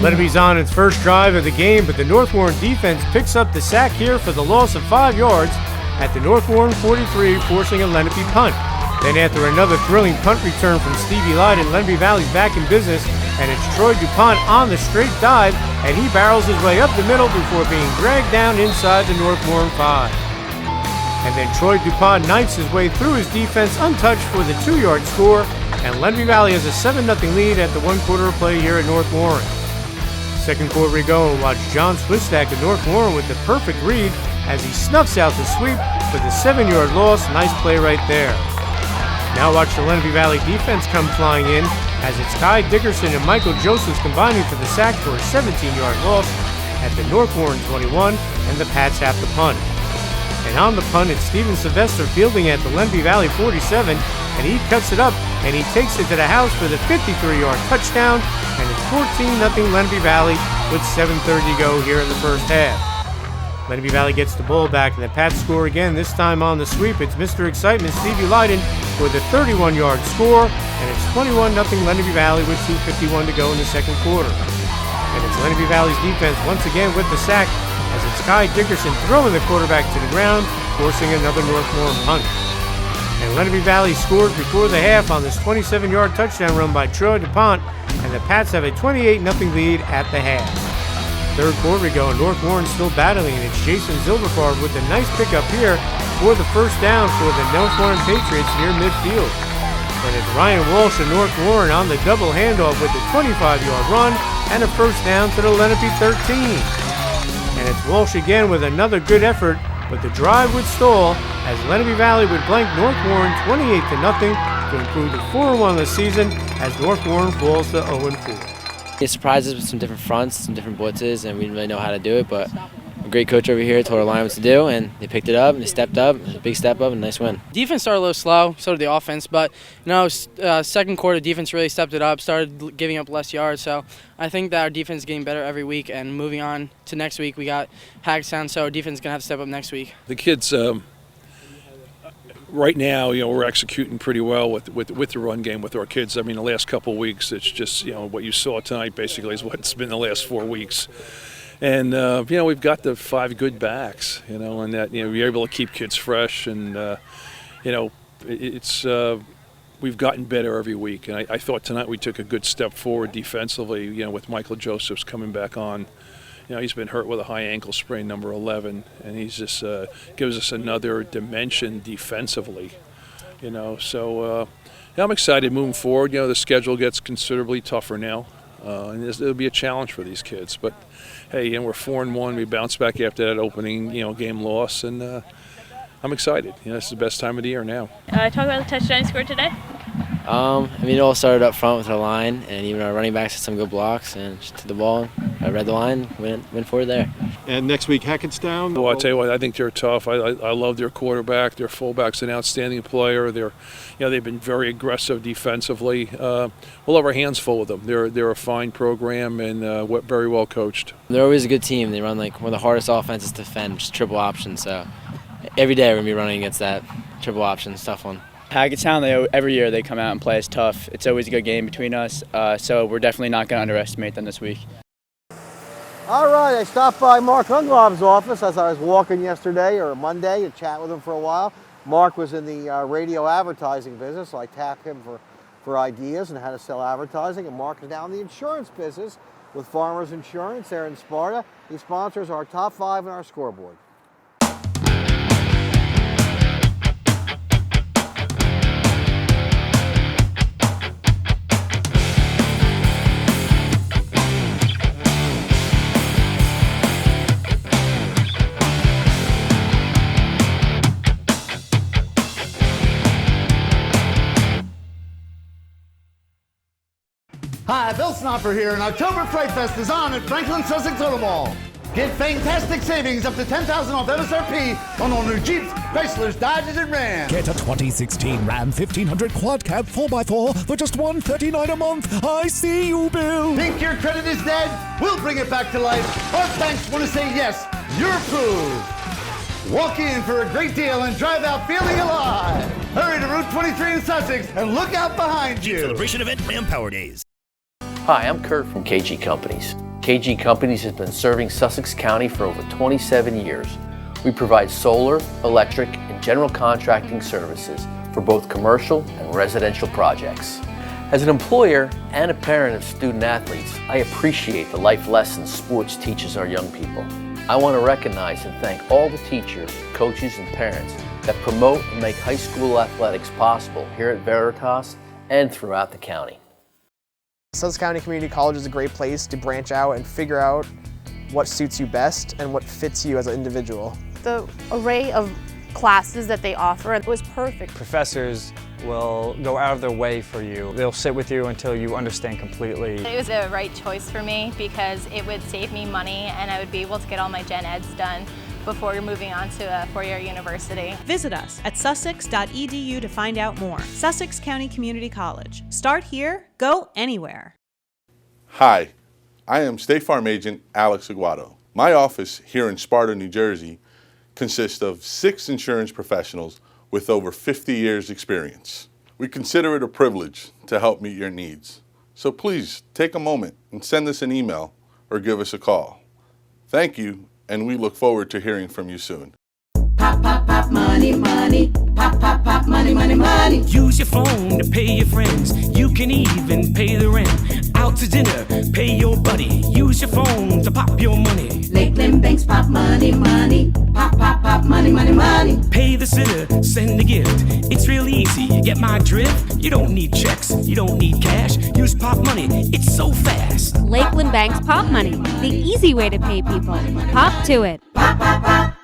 Speaker 5: Lenape's on its first drive of the game, but the North Warren defense picks up the sack here for the loss of 5 yards at the North Warren 43, forcing a Lenape punt. Then after another thrilling punt return from Stevie Lyden, Lenape Valley's back in business, and it's Troy DuPont on the straight dive, and he barrels his way up the middle before being dragged down inside the North Warren 5. And then Troy DuPont knifes his way through his defense untouched for the 2-yard score, and Lenape Valley has a 7-0 lead at the 1/4 play here at North Warren. Second quarter we go, and watch John Swistack of North Warren with the perfect read as he snuffs out the sweep for the 7-yard loss. Nice play right there. Now watch the Lenape Valley defense come flying in as it's Kai Dickerson and Michael Josephs combining for the sack for a 17-yard loss at the North Warren 21, and the Pats have the punt. And on the punt, it's Steven Sylvester fielding at the Lenape Valley 47, and he cuts it up and he takes it to the house for the 53-yard touchdown, and it's 14-0 Lenape Valley with 7:30 to go here in the first half. Lenape Valley gets the ball back, and the Pats score again, this time on the sweep. It's Mr. Excitement, Stevie Lyden, with a 31-yard score, and it's 21-0 Lenape Valley with 2:51 to go in the second quarter. And it's Lenape Valley's defense once again with the sack, as it's Kai Dickerson throwing the quarterback to the ground, forcing another North Warren punt. And Lenape Valley scores before the half on this 27-yard touchdown run by Troy DuPont, and the Pats have a 28-0 lead at the half. Third quarter we go, and North Warren still battling, and it's Jason Zilberfarb with a nice pickup here for the first down for the North Warren Patriots near midfield. And it's Ryan Walsh of North Warren on the double handoff with a 25-yard run and a first down to the Lenape 13. And it's Walsh again with another good effort, but the drive would stall as Lenape Valley would blank North Warren 28-0 to improve to 4-1 this season as North Warren falls to 0-4.
Speaker 10: It surprised us with some different fronts, some different blitzes, and we didn't really know how to do it, but a great coach over here told our line what to do, and they picked it up, and they stepped up. It was a big step up and a nice win.
Speaker 11: Defense started a little slow, so did the offense, but second quarter defense really stepped it up, started giving up less yards, so I think that our defense is getting better every week, and moving on to next week, we got Hopatcong, so our defense is going to have to step up next week.
Speaker 12: The kids, right now, we're executing pretty well with the run game with our kids. I mean, the last couple of weeks, it's just, what you saw tonight basically is what's been the last 4 weeks. And, we've got the 5 good backs, and that, we're able to keep kids fresh. And, we've gotten better every week. And I thought tonight we took a good step forward defensively, with Michael Josephs coming back on. He's been hurt with a high ankle sprain, number 11, and he's just gives us another dimension defensively, So I'm excited moving forward. The schedule gets considerably tougher now, and it'll be a challenge for these kids. But hey, we're 4-1. We bounced back after that opening, game loss, and I'm excited. It's the best time of the year now.
Speaker 14: Talk about the touchdown you scored today.
Speaker 10: It all started up front with our line, and even our running backs had some good blocks, and just took the ball. I read the line, went forward there.
Speaker 22: And next week, Hackettstown.
Speaker 12: Well, I tell you what, I think they're tough. I love their quarterback. Their fullback's an outstanding player. They've been very aggressive defensively. We'll have our hands full with them. They're a fine program and very well coached.
Speaker 10: They're always a good team. They run like one of the hardest offenses to defend, just triple option. So every day we're gonna be running against that triple option. It's a tough one.
Speaker 26: Hackettstown, every year they come out and play us tough. It's always a good game between us, so we're definitely not going to underestimate them this week.
Speaker 4: All right, I stopped by Mark Unglob's office as I was walking yesterday or Monday to chat with him for a while. Mark was in the radio advertising business, so I tapped him for ideas and how to sell advertising. And Mark is now in the insurance business with Farmers Insurance there in Sparta. He sponsors our top 5 in our scoreboard.
Speaker 2: Hi, Bill Snopper here, and October Fright Fest is on at Franklin-Sussex Automall. Get fantastic savings up to $10,000 off MSRP on all new Jeeps, Chryslers, Dodges, and Rams.
Speaker 6: Get a 2016 Ram 1500 Quad Cab 4x4 for just $139 a month. I see you, Bill.
Speaker 2: Think your credit is dead? We'll bring it back to life. Our banks want to say yes, you're approved. Walk in for a great deal and drive out feeling alive. Hurry to Route 23 in Sussex and look out behind you.
Speaker 27: Celebration event Manpower Days.
Speaker 28: Hi, I'm Kurt from KG Companies. KG Companies has been serving Sussex County for over 27 years. We provide solar, electric, and general contracting services for both commercial and residential projects. As an employer and a parent of student athletes, I appreciate the life lessons sports teaches our young people. I want to recognize and thank all the teachers, coaches, and parents that promote and make high school athletics possible here at Veritas and throughout the county.
Speaker 23: Sussex County Community College is a great place to branch out and figure out what suits you best and what fits you as an individual.
Speaker 24: The array of classes that they offer was perfect.
Speaker 25: Professors will go out of their way for you. They'll sit with you until you understand completely.
Speaker 1: It was a right choice for me because it would save me money and I would be able to get all my gen eds done before you're moving on to a four-year university.
Speaker 3: Visit us at sussex.edu to find out more. Sussex County Community College. Start here, go anywhere.
Speaker 29: Hi, I am State Farm Agent Alex Aguado. My office here in Sparta, New Jersey consists of 6 insurance professionals with over 50 years experience. We consider it a privilege to help meet your needs. So please take a moment and send us an email or give us a call. Thank you, and we look forward to hearing from you soon.
Speaker 8: Pop, pop, pop, money, money. Pop, pop, pop, money, money, money. Use your phone to pay your friends. You can even pay the rent. Out to dinner, pay your buddy. Use your phone to pop your money. Lakeland Bank's pop money, money. Pop, pop, pop, money, money, money. Pay the sitter, send a gift. It's real easy, you get my drift? You don't need checks, you don't need cash. Use pop money, it's so fast.
Speaker 7: Lakeland Bank's Pop Money, the easy way to pay people. Pop to it.
Speaker 8: Pop, pop, pop.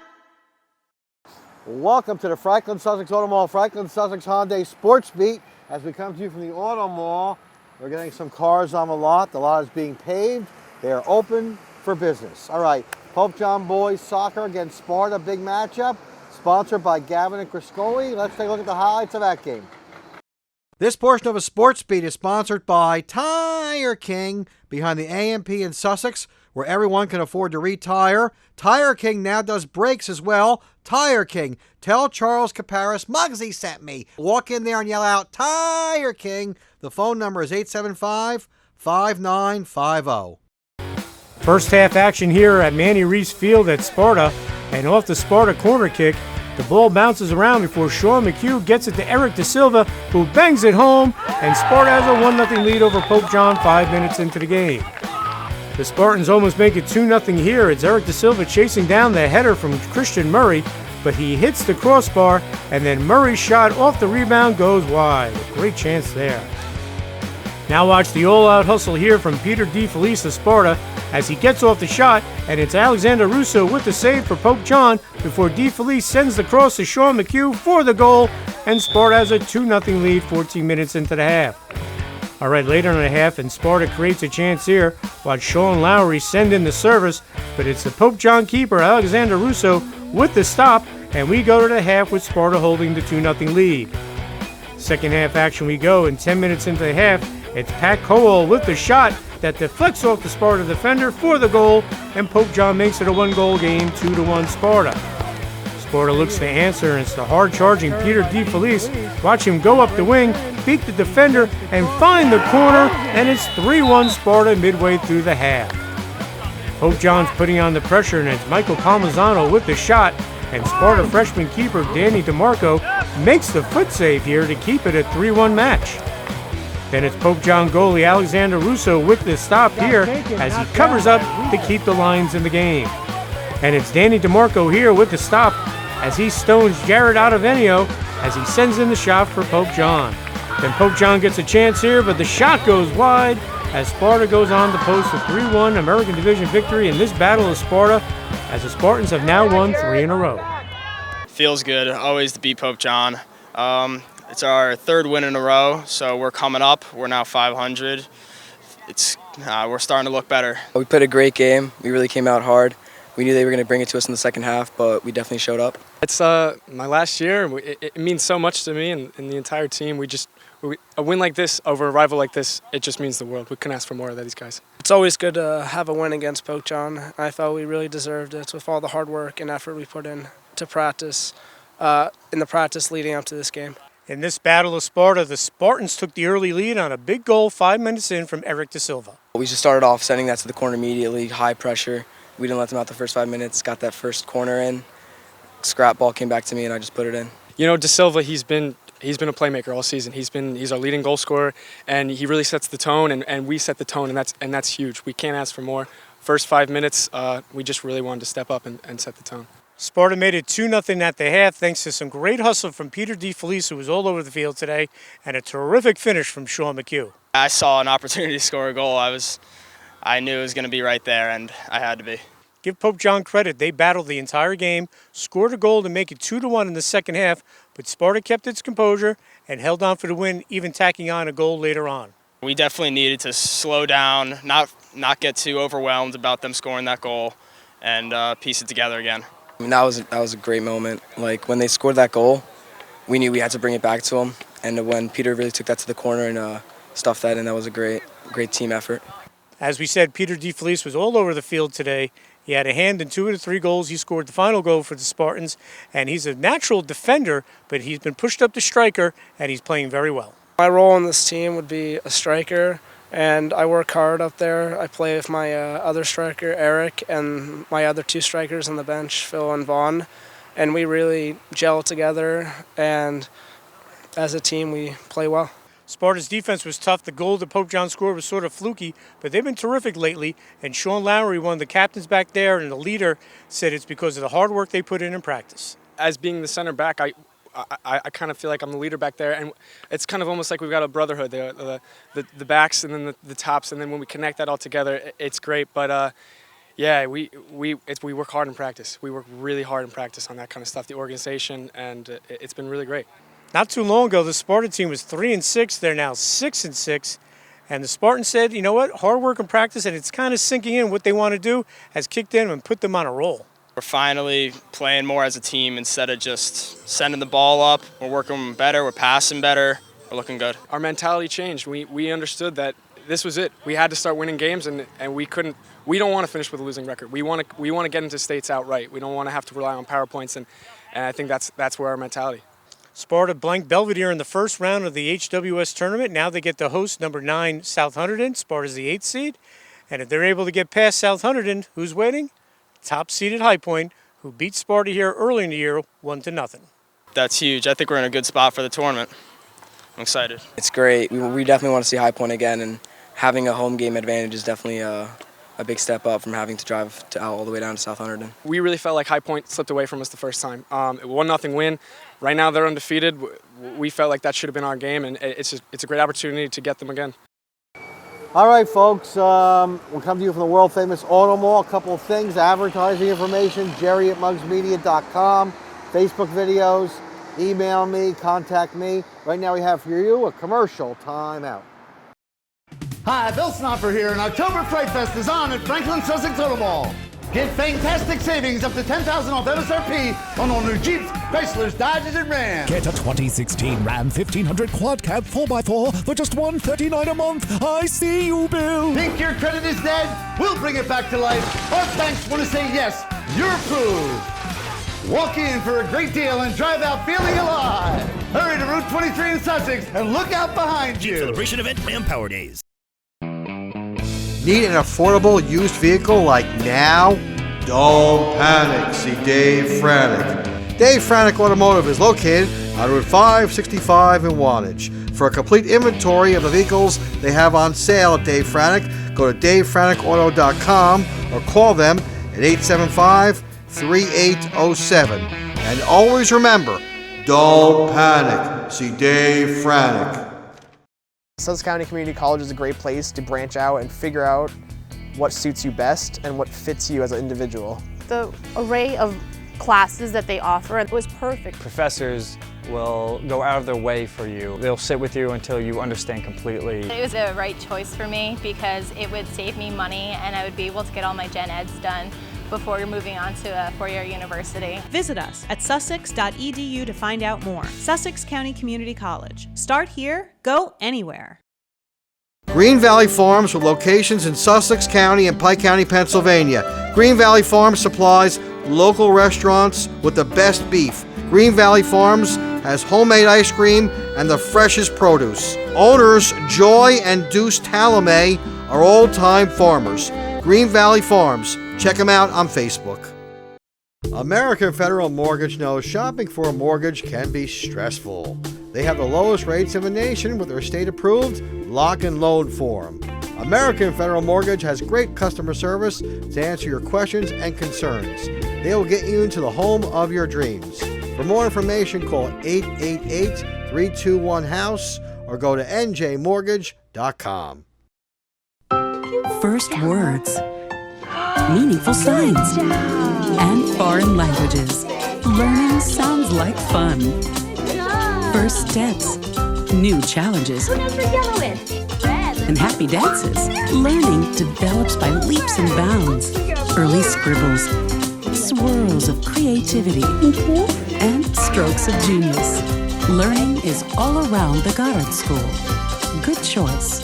Speaker 4: Welcome to the Franklin-Sussex Automall, Franklin-Sussex Hyundai Sports Beat. As we come to you from the Automall, we're getting some cars on the lot. The lot is being paved. They are open for business. All right, Hopatcong boys soccer against Sparta, big matchup, sponsored by Gavin and Criscoli. Let's take a look at the highlights of that game. This portion of a Sports Beat is sponsored by Tire King, behind the AMP in Sussex, where everyone can afford to retire. Tire King now does brakes as well. Tire King. Tell Charles Caparis Muggsy sent me. Walk in there and yell out, Tire King. The phone number is 875-5950.
Speaker 5: First half action here at Manny Reese Field at Sparta, and off the Sparta corner kick, the ball bounces around before Sean McHugh gets it to Eric Da Silva, who bangs it home, and Sparta has a 1-0 lead over Hopatcong 5 minutes into the game. The Spartans almost make it 2-0 here. It's Eric Da Silva chasing down the header from Christian Murray, but he hits the crossbar, and then Murray's shot off the rebound goes wide. A great chance there. Now watch the all-out hustle here from Peter DeFelice of Sparta as he gets off the shot, and it's Alexander Russo with the save for Hopatcong before DeFelice sends the cross to Sean McHugh for the goal, and Sparta has a 2-0 lead 14 minutes into the half. All right, later in the half, and Sparta creates a chance here. Watch Sean Lowry send in the service, but it's the Hopatcong keeper, Alexander Russo, with the stop, and we go to the half with Sparta holding the 2-0 lead. Second half action we go, and 10 minutes into the half, it's Pat Cowell with the shot that deflects off the Sparta defender for the goal, and Hopatcong makes it a 1-goal game, 2-1 Sparta. Sparta looks to answer, and it's the hard-charging Peter DeFelice. Watch him go up the wing, beat the defender, and find the corner, and it's 3-1 Sparta midway through the half. Hopatcong's putting on the pressure, and it's Michael Palmazzano with the shot, and Sparta freshman keeper Danny DeMarco makes the foot save here to keep it a 3-1 match. Then it's Hopatcong goalie Alexander Russo with the stop here as he covers up to keep the Lions in the game. And it's Danny DeMarco here with the stop as he stones Jared Ottavenio as he sends in the shot for Hopatcong. Then Hopatcong gets a chance here, but the shot goes wide as Sparta goes on to post a 3-1 American Division victory in this Battle of Sparta, as the Spartans have now won 3 in a row.
Speaker 9: Feels good, always to beat Hopatcong. It's our third win in a row, so we're coming up. We're now 500. We're starting to look better.
Speaker 13: We played a great game. We really came out hard. We knew they were going to bring it to us in the second half, but we definitely showed up.
Speaker 15: It's my last year. It means so much to me and the entire team. A win like this over a rival like this, it just means the world. We couldn't ask for more of these guys.
Speaker 16: It's always good to have a win against Hopatcong. I felt we really deserved it with all the hard work and effort we put in to practice, in the practice leading up to this game.
Speaker 5: In this Battle of Sparta, the Spartans took the early lead on a big goal 5 minutes in from Eric Da Silva.
Speaker 13: We just started off sending that to the corner immediately, high pressure. We didn't let them out the first 5 minutes, got that first corner in. Scrap ball came back to me and I just put it in.
Speaker 15: You know, Da Silva, he's been a playmaker all season. He's our leading goal scorer, and he really sets the tone, and we set the tone, and that's huge. We can't ask for more. First 5 minutes, we just really wanted to step up and set the tone.
Speaker 5: Sparta made it 2-0 at the half thanks to some great hustle from Peter DeFelice, who was all over the field today, and a terrific finish from Sean McHugh.
Speaker 9: I saw an opportunity to score a goal. I knew it was going to be right there, and I had to be.
Speaker 5: Give Hopatcong credit. They battled the entire game, scored a goal to make it 2-1 in the second half, but Sparta kept its composure and held on for the win, even tacking on a goal later on.
Speaker 9: We definitely needed to slow down, not get too overwhelmed about them scoring that goal, and piece it together again.
Speaker 13: I mean, that was a great moment. Like, when they scored that goal, we knew we had to bring it back to them. And when Peter really took that to the corner and stuffed that in, that was a great team effort.
Speaker 5: As we said, Peter DeFelice was all over the field today. He had a hand in 2 of the 3 goals. He scored the final goal for the Spartans. And he's a natural defender, but he's been pushed up to striker, and he's playing very well.
Speaker 16: My role on this team would be a striker, and I work hard up there. I play with my other striker, Eric, and my other 2 strikers on the bench, Phil and Vaughn. And we really gel together, and as a team, we play well.
Speaker 5: Sparta's defense was tough. The goal that Hopatcong scored was sort of fluky, but they've been terrific lately. And Sean Lowry, one of the captains back there and the leader, said it's because of the hard work they put in practice.
Speaker 15: As being the center back, I kind of feel like I'm the leader back there, and it's kind of almost like we've got a brotherhood. The backs and then the tops, and then when we connect that all together, it's great. But yeah, we work hard in practice. We work really hard in practice on that kind of stuff, the organization, and it's been really great.
Speaker 5: Not too long ago, the Sparta team was 3-6. They're now 6-6. And the Spartans said, you know what, hard work and practice, and it's kind of sinking in what they want to do, has kicked in and put them on a roll.
Speaker 9: We're finally playing more as a team instead of just sending the ball up. We're working better, we're passing better, we're looking good.
Speaker 15: Our mentality changed. We understood that this was it. We had to start winning games, and we couldn't. We don't want to finish with a losing record. We want to get into states outright. We don't want to have to rely on power points, and I think that's where our mentality.
Speaker 5: Sparta blanked Belvedere in the first round of the HWS tournament. Now they get to host number 9 South Hunterdon. Sparta's the 8th seed. And if they're able to get past South Hunterdon, who's waiting? Top-seeded High Point, who beat Sparta here early in the year 1-0.
Speaker 9: That's huge. I think we're in a good spot for the tournament. I'm excited.
Speaker 13: It's great. We definitely want to see High Point again, and having a home game advantage is definitely a big step up from having to drive all the way down to South Hunterdon.
Speaker 15: We really felt like High Point slipped away from us the first time. 1-0 win. Right now they're undefeated. We felt like that should have been our game, and it's a great opportunity to get them again.
Speaker 4: All right, folks, we'll come to you from the world-famous Automall. A couple of things, advertising information, jerry@mugsmedia.com, Facebook videos, email me, contact me. Right now we have for you a commercial timeout.
Speaker 2: Hi, Bill Snopper here, and October Fright Fest is on at Franklin-Sussex Automall. Get fantastic savings up to $10,000 off MSRP on all new Jeeps, Chryslers, Dodges, and Rams.
Speaker 6: Get a 2016 Ram 1500 Quad Cab 4x4 for just $139 a month. I see you, Bill.
Speaker 2: Think your credit is dead? We'll bring it back to life. Our banks want to say yes, you're approved. Walk in for a great deal and drive out feeling alive. Hurry to Route 23 in Sussex and look out behind you.
Speaker 11: Celebration event, Ram Power Days.
Speaker 4: Need an affordable used vehicle like now? Don't panic. See Dave Franick. Dave Franick Automotive is located on Route 565 in Wantage. For a complete inventory of the vehicles they have on sale at Dave Franick, go to davefrannickauto.com or call them at 875-3807. And always remember, don't panic. See Dave Franick.
Speaker 23: Sussex County Community College is a great place to branch out and figure out what suits you best and what fits you as an individual.
Speaker 24: The array of classes that they offer was perfect.
Speaker 25: Professors will go out of their way for you. They'll sit with you until you understand completely.
Speaker 1: It was the right choice for me because it would save me money and I would be able to get all my gen eds done before moving on to a four-year university.
Speaker 3: Visit us at sussex.edu to find out more. Sussex County Community College. Start here, go anywhere.
Speaker 4: Green Valley Farms with locations in Sussex County and Pike County, Pennsylvania. Green Valley Farms supplies local restaurants with the best beef. Green Valley Farms has homemade ice cream and the freshest produce. Owners Joy and Deuce Talamay are old-time farmers. Green Valley Farms. Check them out on Facebook. American Federal Mortgage knows shopping for a mortgage can be stressful. They have the lowest rates in the nation with their state-approved lock and loan form. American Federal Mortgage has great customer service to answer your questions and concerns. They will get you into the home of your dreams. For more information, call 888-321-HOUSE or go to njmortgage.com.
Speaker 14: First words, meaningful signs, and foreign languages. Learning sounds like fun. First steps, new challenges, and happy dances. Learning develops by leaps and bounds. Early scribbles, swirls of creativity, and strokes of genius. Learning is all around the Goddard School. Good choice.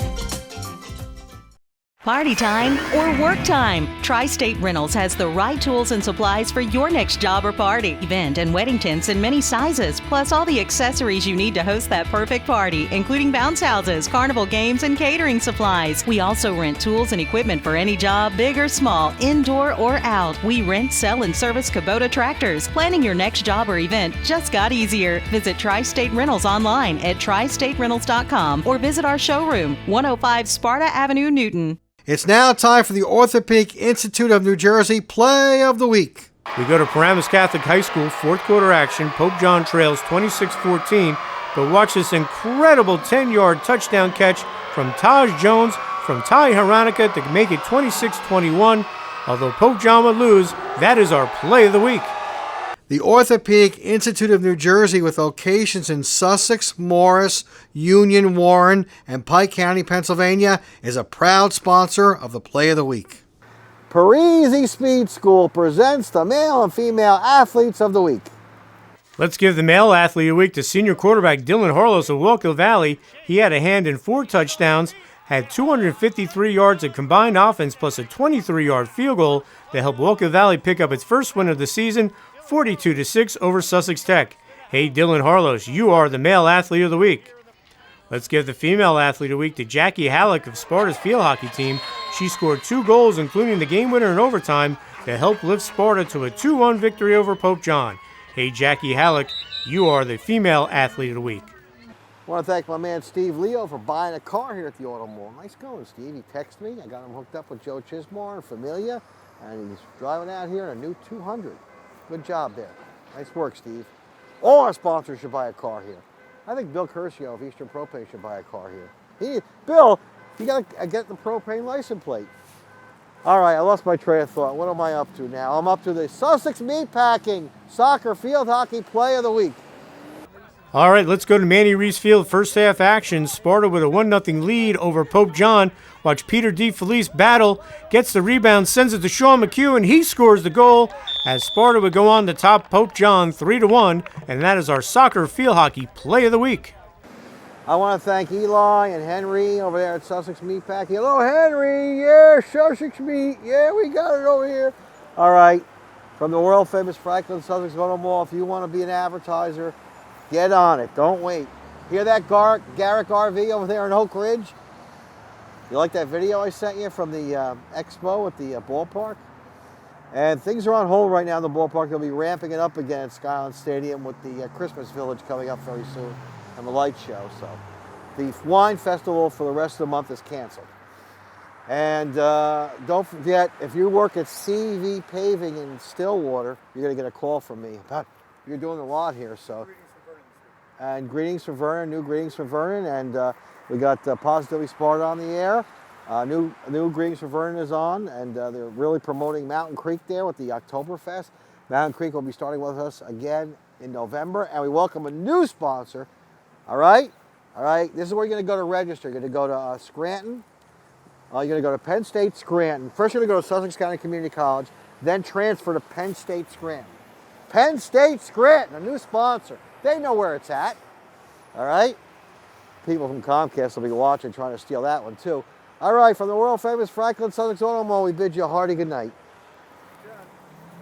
Speaker 11: Party time or work time? Tri-State Rentals has the right tools and supplies for your next job or party, event, and wedding tents in many sizes, plus all the accessories you need to host that perfect party, including bounce houses, carnival games, and catering supplies. We also rent tools and equipment for any job, big or small, indoor or out. We rent, sell, and service Kubota tractors. Planning your next job or event just got easier. Visit Tri-State Rentals online at tristaterentals.com or visit our showroom, 105 Sparta Avenue, Newton.
Speaker 4: It's now time for the Orthopedic Institute of New Jersey Play of the Week.
Speaker 5: We go to Paramus Catholic High School, fourth quarter action. Pope John trails 26-14, but watch this incredible 10-yard touchdown catch from Taj Jones from Ty Haranica to make it 26-21. Although Pope John would lose, that is our Play of the Week.
Speaker 4: The Orthopedic Institute of New Jersey, with locations in Sussex, Morris, Union, Warren, and Pike County, Pennsylvania, is a proud sponsor of the Play of the Week. Parisi Speed School presents the male and female athletes of the week.
Speaker 5: Let's give the male athlete of the week to senior quarterback Dylan Harlos of Wallkill Valley. He had a hand in 4 touchdowns, had 253 yards of combined offense plus a 23-yard field goal to help Wallkill Valley pick up its first win of the season, 42-6 over Sussex Tech. Hey, Dylan Harlos, you are the male athlete of the week. Let's give the female athlete of the week to Jackie Halleck of Sparta's field hockey team. She scored 2 goals, including the game winner in overtime, to help lift Sparta to a 2-1 victory over Pope John. Hey, Jackie Halleck, you are the female athlete of the week.
Speaker 4: I want to thank my man Steve Leo for buying a car here at the Automall. Nice going, Steve. He texted me. I got him hooked up with Joe Chismore and Familia, and he's driving out here in a new 200. Good job there. Nice work, Steve. All our sponsors should buy a car here. I think Bill Curcio of Eastern Propane should buy a car here. Bill, you got to get the propane license plate. All right, I lost my train of thought. What am I up to now? I'm up to the Sussex Meatpacking Soccer Field Hockey Play of the Week.
Speaker 5: All right, let's go to Manny Reese Field. First half action. Sparta with a 1-0 lead over Pope John. Watch Peter D. Felice battle. Gets the rebound, sends it to Sean McHugh, and he scores the goal as Sparta would go on to top Pope John 3-1. And that is our Soccer Field Hockey Play of the Week.
Speaker 4: I want to thank Eli and Henry over there at Sussex Meatpacking. Hello, Henry. Yeah, Sussex Meat. Yeah, we got it over here. All right. From the world famous Franklin-Sussex Automall, if you want to be an advertiser, get on it. Don't wait. Hear that Garrick RV over there in Oak Ridge? You like that video I sent you from the expo at the ballpark? And things are on hold right now in the ballpark. They'll be ramping it up again at Skyline Stadium with the Christmas Village coming up very soon and the light show. So the wine festival for the rest of the month is canceled. And don't forget, if you work at CV Paving in Stillwater, you're going to get a call from me. You're doing a lot here, so. And greetings from Vernon, new greetings from Vernon, and we got Positively Sparta on the air. New greetings from Vernon is on, and they're really promoting Mountain Creek there with the Oktoberfest. Mountain Creek will be starting with us again in November, and we welcome a new sponsor. All right, this is where you're going to go to register. You're going to go to Scranton. You're going to go to Penn State Scranton. First, you're going to go to Sussex County Community College, then transfer to Penn State Scranton. Penn State Scranton, a new sponsor. They know where it's at. All right? People from Comcast will be watching, trying to steal that one too. All right, from the world famous Franklin-Sussex Automall, we bid you a hearty good night.